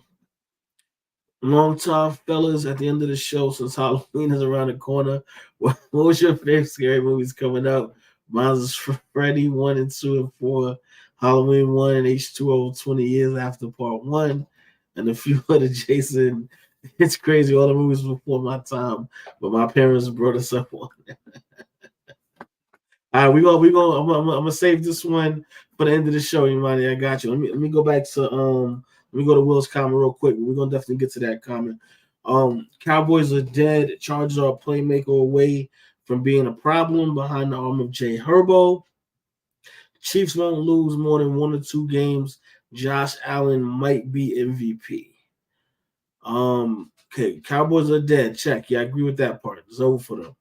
Long time, fellas, at the end of the show, since Halloween is around the corner, what was your favorite scary movies coming up? Mine is Freddy 1 and 2 and 4, Halloween 1 and H2O 20 years after part 1, and a few other Jason. It's crazy, all the movies before my time, but my parents brought us up on it. All right, I'm gonna save this one for the end of the show, Imani. I got you. Let me go back to let me go to Will's comment real quick. We're gonna definitely get to that comment. Cowboys are dead. Chargers are a playmaker away from being a problem behind the arm of Jay Herbo. Chiefs won't lose more than 1 or 2 games. Josh Allen might be MVP. Okay, Cowboys are dead. Check. Yeah, I agree with that part. It's over for them.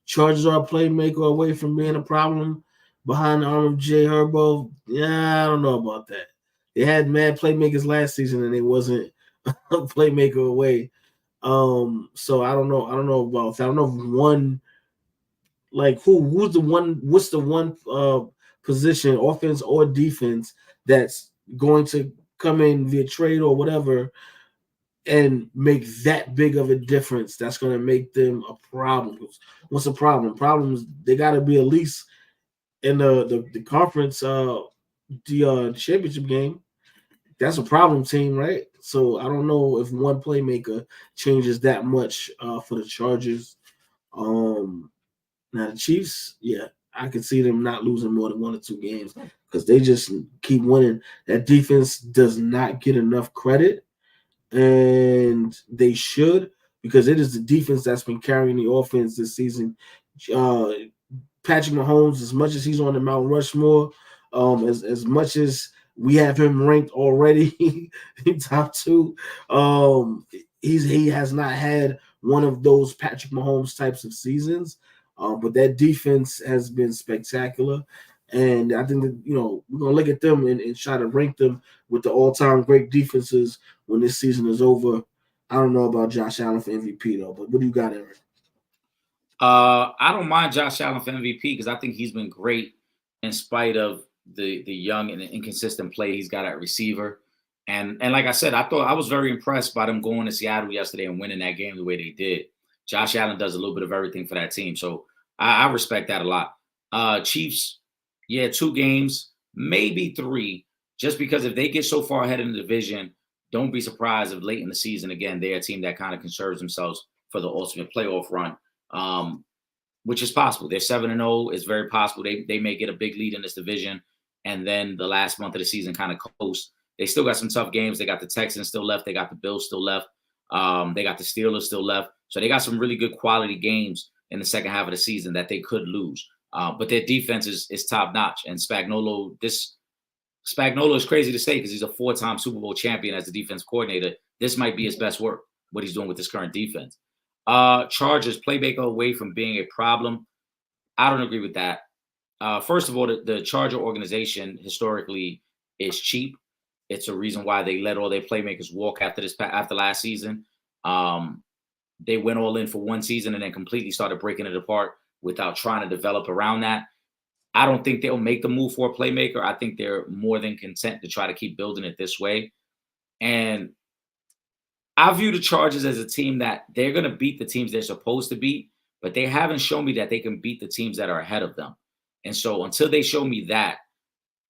Chargers are a playmaker away from being a problem behind the arm of Jay Herbo. Yeah, I don't know about that. They had mad playmakers last season, and they wasn't a playmaker away. So I don't know. I don't know about that. I don't know if one, like who's the one. What's the one position, offense or defense, that's going to come in via trade or whatever and make that big of a difference that's going to make them a problem. What's the problem? Problems, they got to be at least in the conference championship game. That's a problem team, right? So I don't know if one playmaker changes that much for the Chargers. Now the Chiefs, yeah, I can see them not losing more than 1 or 2 games because they just keep winning. That defense does not get enough credit, and they should, because it is the defense that's been carrying the offense this season. Patrick Mahomes, as much as he's on the Mount Rushmore, as much as we have him ranked already in top 2, he has not had one of those Patrick Mahomes types of seasons. But that defense has been spectacular. And I think that, we're going to look at them and try to rank them with the all-time great defenses when this season is over. I don't know about Josh Allen for MVP, though. But what do you got, Eric? I don't mind Josh Allen for MVP because I think he's been great in spite of the young and inconsistent play he's got at receiver. And like I said, I was very impressed by them going to Seattle yesterday and winning that game the way they did. Josh Allen does a little bit of everything for that team. So I respect that a lot. Chiefs, yeah, 2 games, maybe 3, just because if they get so far ahead in the division, don't be surprised if late in the season, again, they're a team that kind of conserves themselves for the ultimate playoff run, which is possible. They're 7-0. It's very possible they may get a big lead in this division, and then the last month of the season kind of coast. They still got some tough games. They got the Texans still left. They got the Bills still left. They got the Steelers still left. So they got some really good quality games in the second half of the season that they could lose. But their defense is top notch. And Spagnuolo is crazy to say because he's a 4-time Super Bowl champion as the defense coordinator. This might be his best work, what he's doing with this current defense. Chargers, playmaker away from being a problem. I don't agree with that. First of all, the Charger organization historically is cheap. It's a reason why they let all their playmakers walk after last season. They went all in for 1 season and then completely started breaking it apart without trying to develop around that. I don't think they'll make the move for a playmaker. I think they're more than content to try to keep building it this way. And I view the Chargers as a team that they're going to beat the teams they're supposed to beat, but they haven't shown me that they can beat the teams that are ahead of them. And so until they show me that,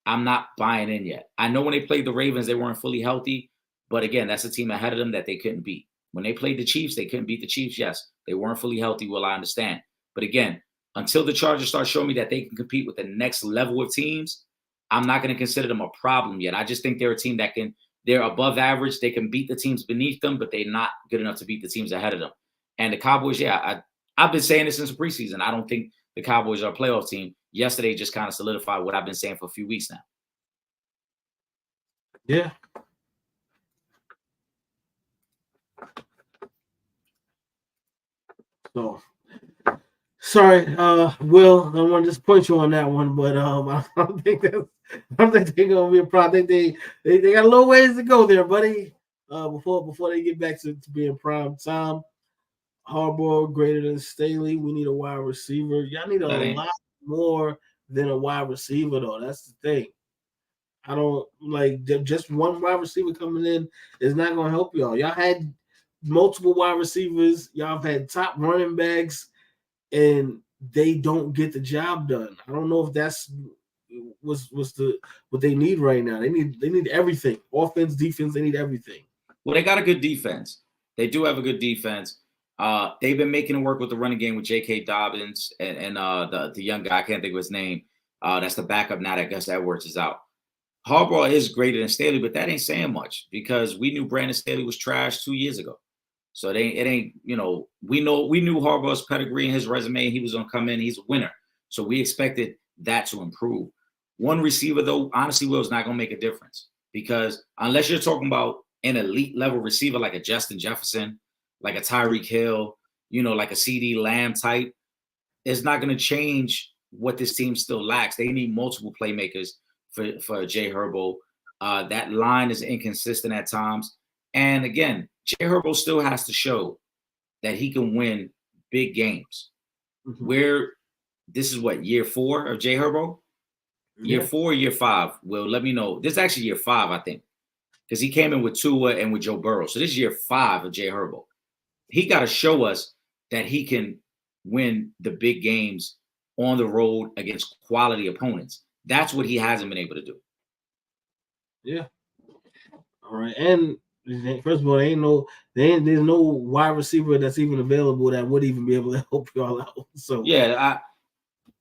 I'm not buying in yet. I know when they played the Ravens, they weren't fully healthy, but again, that's a team ahead of them that they couldn't beat. When they played the Chiefs, they couldn't beat the Chiefs. Yes, they weren't fully healthy. Well, I understand. But again, until the Chargers start showing me that they can compete with the next level of teams, I'm not going to consider them a problem yet. I just think they're a team that they're above average. They can beat the teams beneath them, but they're not good enough to beat the teams ahead of them. And the Cowboys, I've been saying this since preseason. I don't think the Cowboys are a playoff team. Yesterday just kind of solidified what I've been saying for a few weeks now. Yeah. So, sorry, Will, I don't want to disappoint you on that one, but I don't think they're gonna be a problem. I think they got a little ways to go there, buddy. Before they get back to being prime time. Harbaugh greater than Staley. We need a wide receiver. Y'all need a lot more than a wide receiver, though. That's the thing. I don't like just one wide receiver coming in is not going to help y'all. Y'all had multiple wide receivers. Y'all have had top running backs, and they don't get the job done. I don't know if that's what they need right now. They need everything. Offense, defense, they need everything. Well, they got a good defense. They do have a good defense. They've been making it work with the running game with J.K. Dobbins and the young guy. I can't think of his name. That's the backup now that Gus Edwards is out. Harbaugh is greater than Staley, but that ain't saying much because we knew Brandon Staley was trash 2 years ago. So it ain't, we knew Harbaugh's pedigree and his resume, and he was going to come in. He's a winner. So we expected that to improve. One receiver, though, honestly, Will, is not going to make a difference because unless you're talking about an elite level receiver like a Justin Jefferson, like a Tyreek Hill, like a CD Lamb type, it's not going to change what this team still lacks. They need multiple playmakers for Jay Herbo. That line is inconsistent at times. And again, Jay Herbo still has to show that he can win big games. Mm-hmm. Where this is what, year 4 of Jay Herbo? Year 4 or year 5? Well, let me know. This is actually year 5, I think, because he came in with Tua and with Joe Burrow. So this is year 5 of Jay Herbo. He got to show us that he can win the big games on the road against quality opponents. That's what he hasn't been able to do. Yeah. All right. And first of all, there's no wide receiver that's even available that would even be able to help y'all out. So yeah,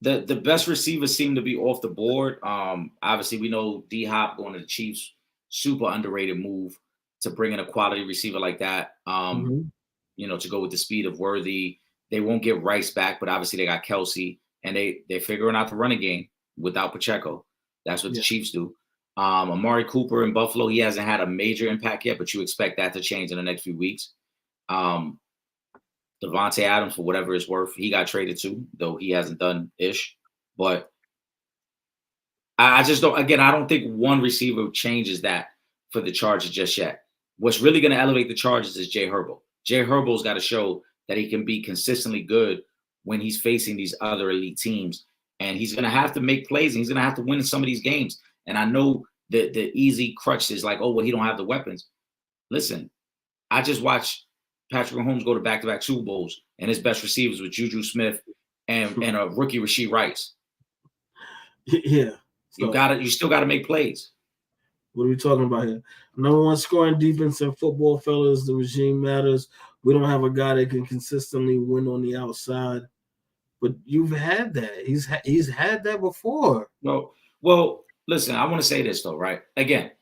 the best receivers seem to be off the board. Obviously, we know D-Hop going to the Chiefs, super underrated move to bring in a quality receiver like that. To go with the speed of Worthy. They won't get Rice back, but obviously they got Kelsey, and they're figuring out the running game without Pacheco. That's what the Chiefs do. Amari Cooper in Buffalo, he hasn't had a major impact yet, but you expect that to change in the next few weeks. Devontae Adams, for whatever it's worth, he got traded too, though he hasn't done ish. But I just don't. Again, I don't think one receiver changes that for the Chargers just yet. What's really going to elevate the Chargers is Jay Herbo. Jay Herbo's got to show that he can be consistently good when he's facing these other elite teams. And he's going to have to make plays, and he's going to have to win in some of these games. And I know the easy crutch is like, oh, well, he don't have the weapons. Listen, I just watched Patrick Mahomes go to back-to-back Super Bowls, and his best receivers with Juju Smith and a rookie Rashee Rice. Yeah. So, you still got to make plays. What are we talking about here? Number 1 scoring defense in football, fellas. The regime matters. We don't have a guy that can consistently win on the outside. But you've had that. He's had that before. No. Well, listen, I want to say this though, right? Again,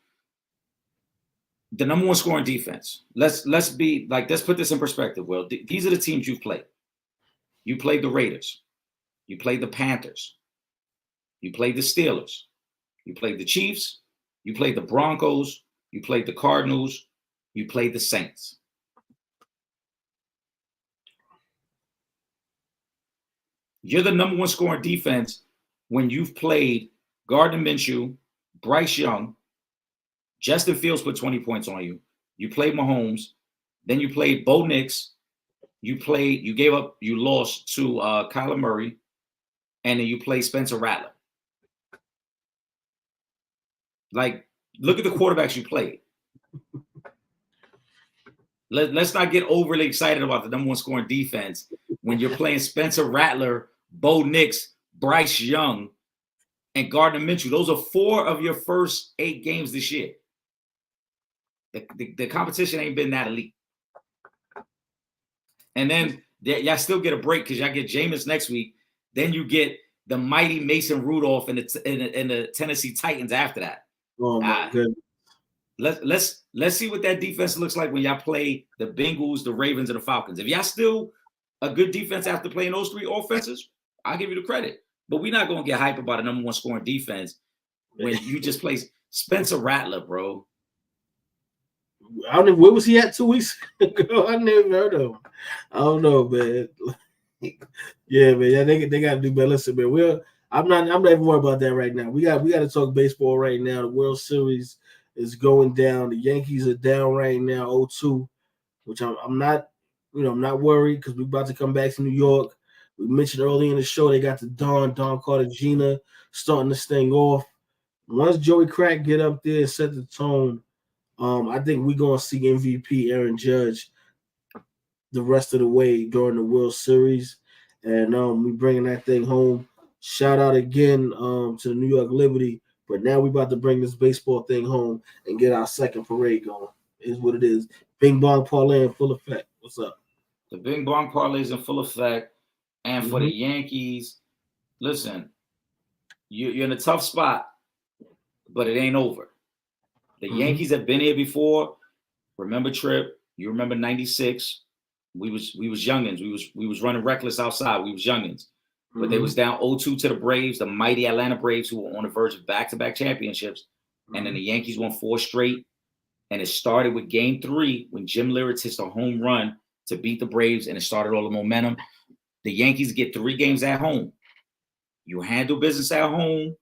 the number 1 scoring defense. Let's put this in perspective. Well, these are the teams you've played. You played the Raiders. You played the Panthers. You played the Steelers. You played the Chiefs. You played the Broncos. You played the Cardinals. You played the Saints. You're the number 1 scoring defense when you've played Gardner Minshew, Bryce Young, Justin Fields put 20 points on you. You played Mahomes. Then you played Bo Nix. You lost to Kyler Murray. And then you played Spencer Rattler. Like, look at the quarterbacks you played. let's not get overly excited about the number one scoring defense when you're playing Spencer Rattler, Bo Nix, Bryce Young, and Gardner Minshew. Those are 4 of your first 8 games this year. The competition ain't been that elite. And then y'all still get a break because y'all get Jameis next week. Then you get the mighty Mason Rudolph and the Tennessee Titans after that. Oh my goodness. Let's see what that defense looks like when y'all play the Bengals, the Ravens, and the Falcons. If y'all still a good defense after playing those 3 offenses, I'll give you the credit. But we're not gonna get hype about a number one scoring defense when you just play Spencer Rattler, bro. I don't know, where was he at 2 weeks ago? I never heard of him. I don't know, man. Yeah, man. Yeah, they got to do better. Listen, man. I'm not even worried about that right now. We got to talk baseball right now. The World Series is going down. The Yankees are down right now, 0-2, which I'm not worried because we're about to come back to New York. We mentioned early in the show they got the Don Cartagena starting this thing off. Once Joey Crack get up there and set the tone, I think we're going to see MVP Aaron Judge the rest of the way during the World Series. And we bringing that thing home. Shout out again to the New York Liberty. But now we about to bring this baseball thing home and get our second parade going. Is what it is. Bing Bong Parlay in full effect. What's up? The Bing Bong Parlay is in full effect. And for the Yankees, listen, you're in a tough spot, but it ain't over. The Yankees have been here before. Remember, Trip? You remember '96? We was youngins. We was running reckless outside. We was youngins. But they was down 0-2 to the Braves, the mighty Atlanta Braves, who were on the verge of back-to-back championships. And then the Yankees won 4 straight. And it started with Game 3 when Jim Leyritz hits a home run to beat the Braves, and it started all the momentum. The Yankees get 3 games at home. You handle business at home.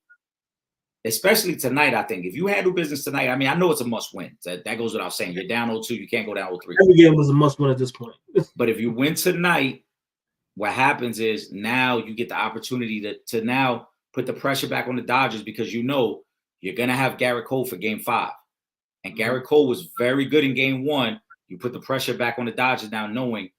Especially tonight, I think. If you handle business tonight, I mean, I know it's a must-win. That goes without saying. You're down 0-2. You can't go down 0-3. Every game was a must-win at this point. But if you win tonight, what happens is now you get the opportunity to now put the pressure back on the Dodgers because you know you're going to have Garrett Cole for Game 5. And Garrett Cole was very good in Game 1. You put the pressure back on the Dodgers now knowing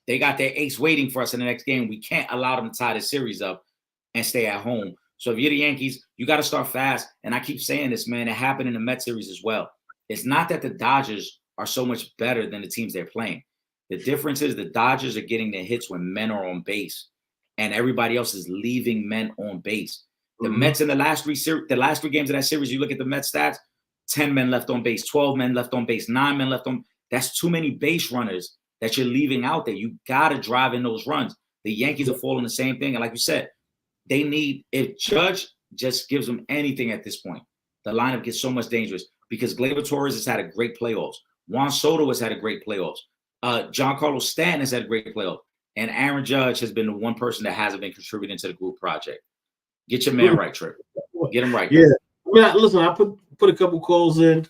they got their ace waiting for us in the next game. We can't allow them to tie the series up and stay at home. So if you're the Yankees, you got to start fast. And I keep saying this, man, it happened in the Mets series as well. It's not that the Dodgers are so much better than the teams they're playing. The difference is the Dodgers are getting their hits when men are on base and everybody else is leaving men on base. The Mets in the last 3 games of that series, you look at the Mets stats, 10 men left on base, 12 men left on base, 9 men left on. That's too many base runners that you're leaving out there. You got to drive in those runs. The Yankees are following the same thing. And like you said, they need, if Judge just gives them anything at this point, the lineup gets so much dangerous because Gleyber Torres has had a great playoffs. Juan Soto has had a great playoffs. Giancarlo Stanton has had a great playoff. And Aaron Judge has been the one person that hasn't been contributing to the group project. Get your man right, Trip. Get him right. Yeah. Listen, I put a couple calls in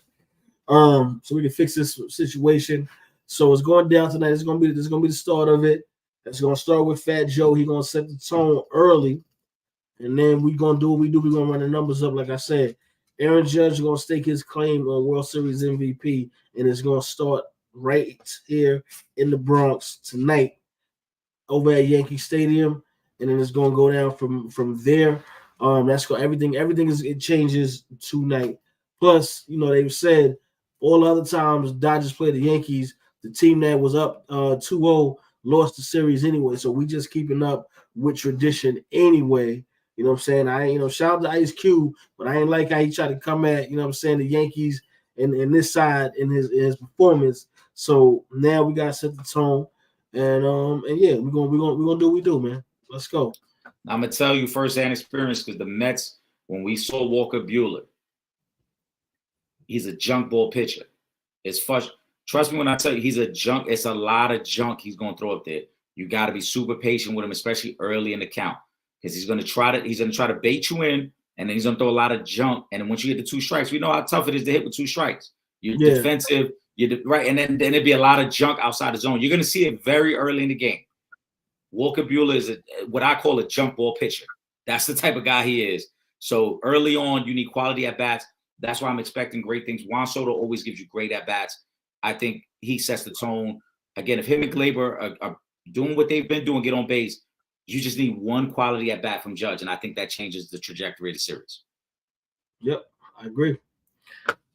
so we can fix this situation. So it's going down tonight. This is gonna be the start of it. It's gonna start with Fat Joe. He's gonna set the tone early. And then we're going to do what we do. We're going to run the numbers up. Like I said, Aaron Judge is going to stake his claim on World Series MVP, and it's going to start right here in the Bronx tonight over at Yankee Stadium, and then it's going to go down from there. That's going everything it changes tonight. Plus, they've said all the other times Dodgers play the Yankees, the team that was up 2-0 lost the series anyway. So we just keeping up with tradition anyway. You know what I'm saying? Shout out to Ice Cube, but I ain't like how he tried to come at, the Yankees and this side in his performance. So now we gotta set the tone. And yeah, we're gonna do what we do, man. Let's go. I'm gonna tell you firsthand experience because the Mets, when we saw Walker Buehler, he's a junk ball pitcher. It's fun. Trust me when I tell you he's a junk, it's a lot of junk he's gonna throw up there. You gotta be super patient with him, especially early in the count. Because he's gonna try to bait you in, and then he's gonna throw a lot of junk. And then once you get the 2 strikes, we know how tough it is to hit with 2 strikes. You're defensive, right, and then it'd be a lot of junk outside the zone. You're gonna see it very early in the game. Walker Buehler is what I call a jump ball pitcher. That's the type of guy he is. So early on, you need quality at bats. That's why I'm expecting great things. Juan Soto always gives you great at bats. I think he sets the tone. Again, if him and Glaber are doing what they've been doing, get on base, you just need one quality at bat from Judge, and I think that changes the trajectory of the series. Yep, I agree.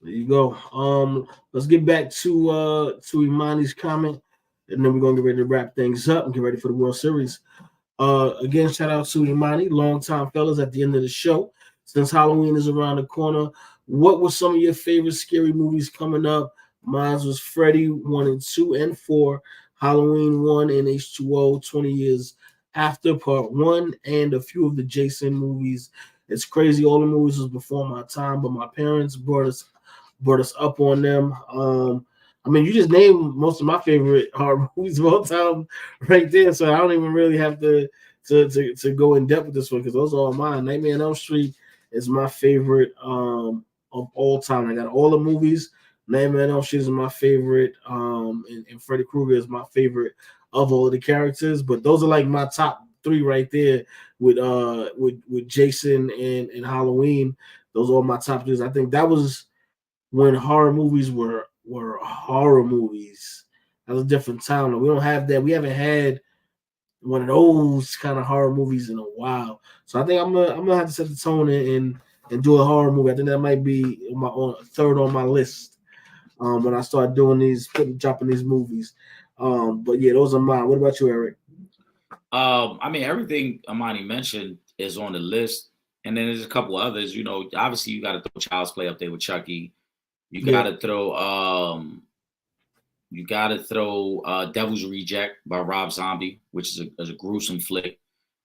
There you go. Let's get back to Imani's comment, and then we're gonna get ready to wrap things up and get ready for the World Series. Again, shout out to Imani, longtime fellas. At the end of the show, since Halloween is around the corner, what were some of your favorite scary movies coming up? Mine was Freddy 1 and 2 and 4, Halloween 1 and H2O 20 years after part 1, and a few of the Jason movies. It's crazy. All the movies was before my time, but my parents brought us up on them. I mean, you just named most of my favorite horror movies of all time right there, so I don't even really have to go in depth with this one because those are all mine. Nightmare on Elm Street is my favorite of all time. I got all the movies. Nightmare on Elm Street is my favorite, and Freddy Krueger is my favorite of all of the characters. But those are like my top 3 right there with Jason and Halloween. Those are my top 3s. I think that was when horror movies were horror movies. That was a different time. We don't have that. We haven't had one of those kind of horror movies in a while. So I think I'm gonna have to set the tone and do a horror movie. I think that might be on third on my list when I start doing dropping these movies. But yeah, those are mine. What about you, Eric? I mean, everything Amani mentioned is on the list, and then there's a couple others. You know, obviously you got to throw Child's Play up there with Chucky. You got to throw Devil's Reject by Rob Zombie, which is a gruesome flick.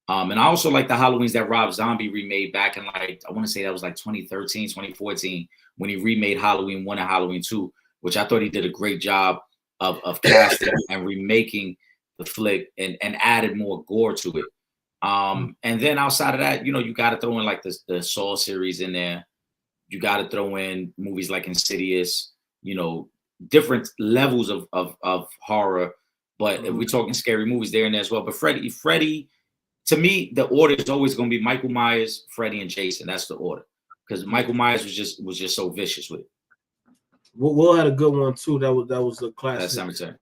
And I also like the Halloweens that Rob Zombie remade back in I want to say that was 2013, 2014, when he remade Halloween 1 and Halloween 2, which I thought he did a great job of casting and remaking the flick and added more gore to it. And then outside of that, you got to throw in the Saw series in there. You got to throw in movies like Insidious, different levels of horror. But if we're talking scary movies, they're in there as well. But Freddy, to me, the order is always going to be Michael Myers, Freddy, and Jason. That's the order, because Michael Myers was just so vicious with it. Will had a good one too. That was a classic. Pet Cemetery.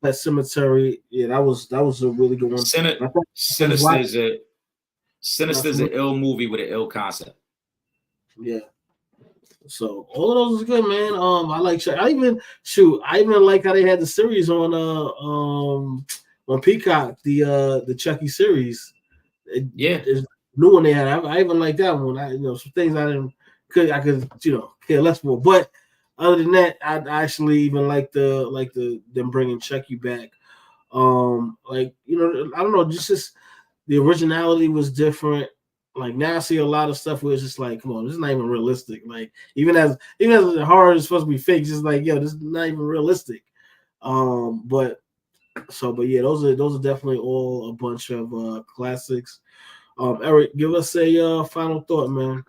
Pet Cemetery. Yeah, that was a really good one. Sinister is an ill movie with an ill concept. Yeah. So all of those is good, man. I like. I even like how they had the series on Peacock, the Chucky series. It's new one they had. I even like that one. Some things I could care less for. But other than that, I actually even like them bringing Chucky back. I don't know, just the originality was different. Like now I see a lot of stuff where it's just like, come on, this is not even realistic. Like even as the horror is supposed to be fake, it's just like, yo, this is not even realistic. But yeah, those are definitely all a bunch of classics. Eric, give us a final thought, man.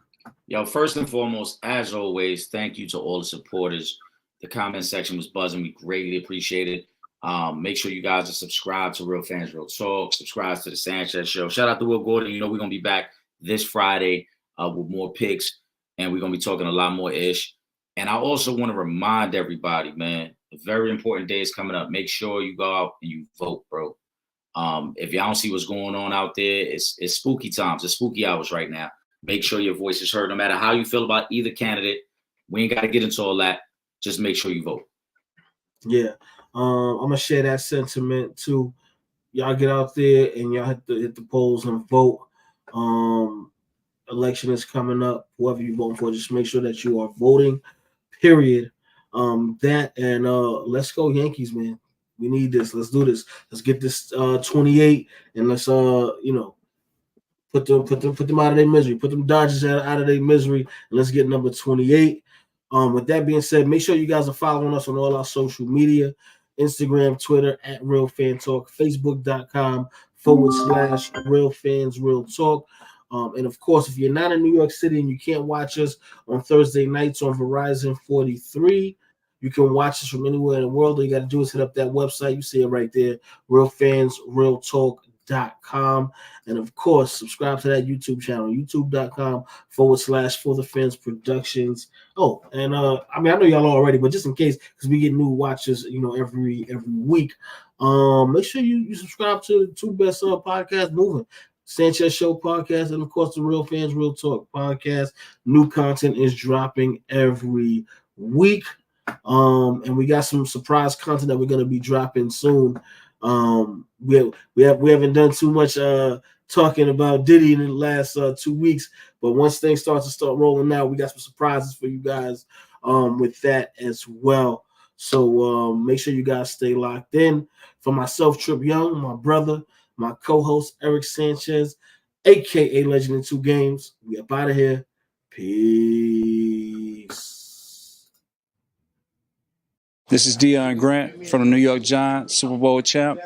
Yo, first and foremost, as always, thank you to all the supporters. The comment section was buzzing. We greatly appreciate it. Make sure you guys are subscribed to Real Fans Real Talk. Subscribe to the Sanchez Show. Shout out to Will Gordon. We're going to be back this Friday with more picks, and we're going to be talking a lot more ish. And I also want to remind everybody, man, a very important day is coming up. Make sure you go out and you vote, bro. If y'all don't see what's going on out there, it's spooky times. It's spooky hours right now. Make sure your voice is heard, no matter how you feel about either candidate. We ain't got to get into all that. Just make sure you vote. Yeah. I'm going to share that sentiment too. Y'all get out there and y'all hit the polls and vote. Election is coming up. Whoever you voting for, just make sure that you are voting, period. Let's go Yankees, man. We need this. Let's do this. Let's get this 28 and let's put them out of their misery. Put them Dodgers out of their misery, and let's get number 28. With that being said, make sure you guys are following us on all our social media: Instagram, Twitter at Real Fan Talk, Facebook.com/Real Fans Real Talk. And of course, if you're not in New York City and you can't watch us on Thursday nights on Verizon 43, you can watch us from anywhere in the world. All you got to do is hit up that website. You see it right there, realfansrealtalk.com. gmail.com. And of course, subscribe to that YouTube channel, youtube.com/For the Fans Productions. Oh, and I know y'all already, but just in case, because we get new watchers, every week. Make sure you subscribe to the two best podcasts moving. Sanchez Show podcast, and of course the Real Fans Real Talk podcast. New content is dropping every week. And we got some surprise content that we're gonna be dropping soon. We haven't done too much talking about Diddy in the last 2 weeks, but once things start rolling out, we got some surprises for you guys with that as well. So make sure you guys stay locked in. For myself, Trip Young, my brother, my co-host Eric Sanchez, aka Legend in 2 Games. We up out of here. Peace. This is Deion Grant from the New York Giants, Super Bowl champ,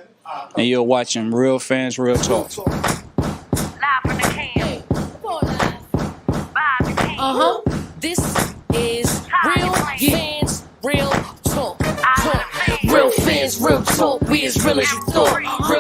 and you're watching Real Fans Real Talk. Live from the can. By the can. This is Real Fans Real Talk. Real Fans Real Talk. We as real as you thought. Real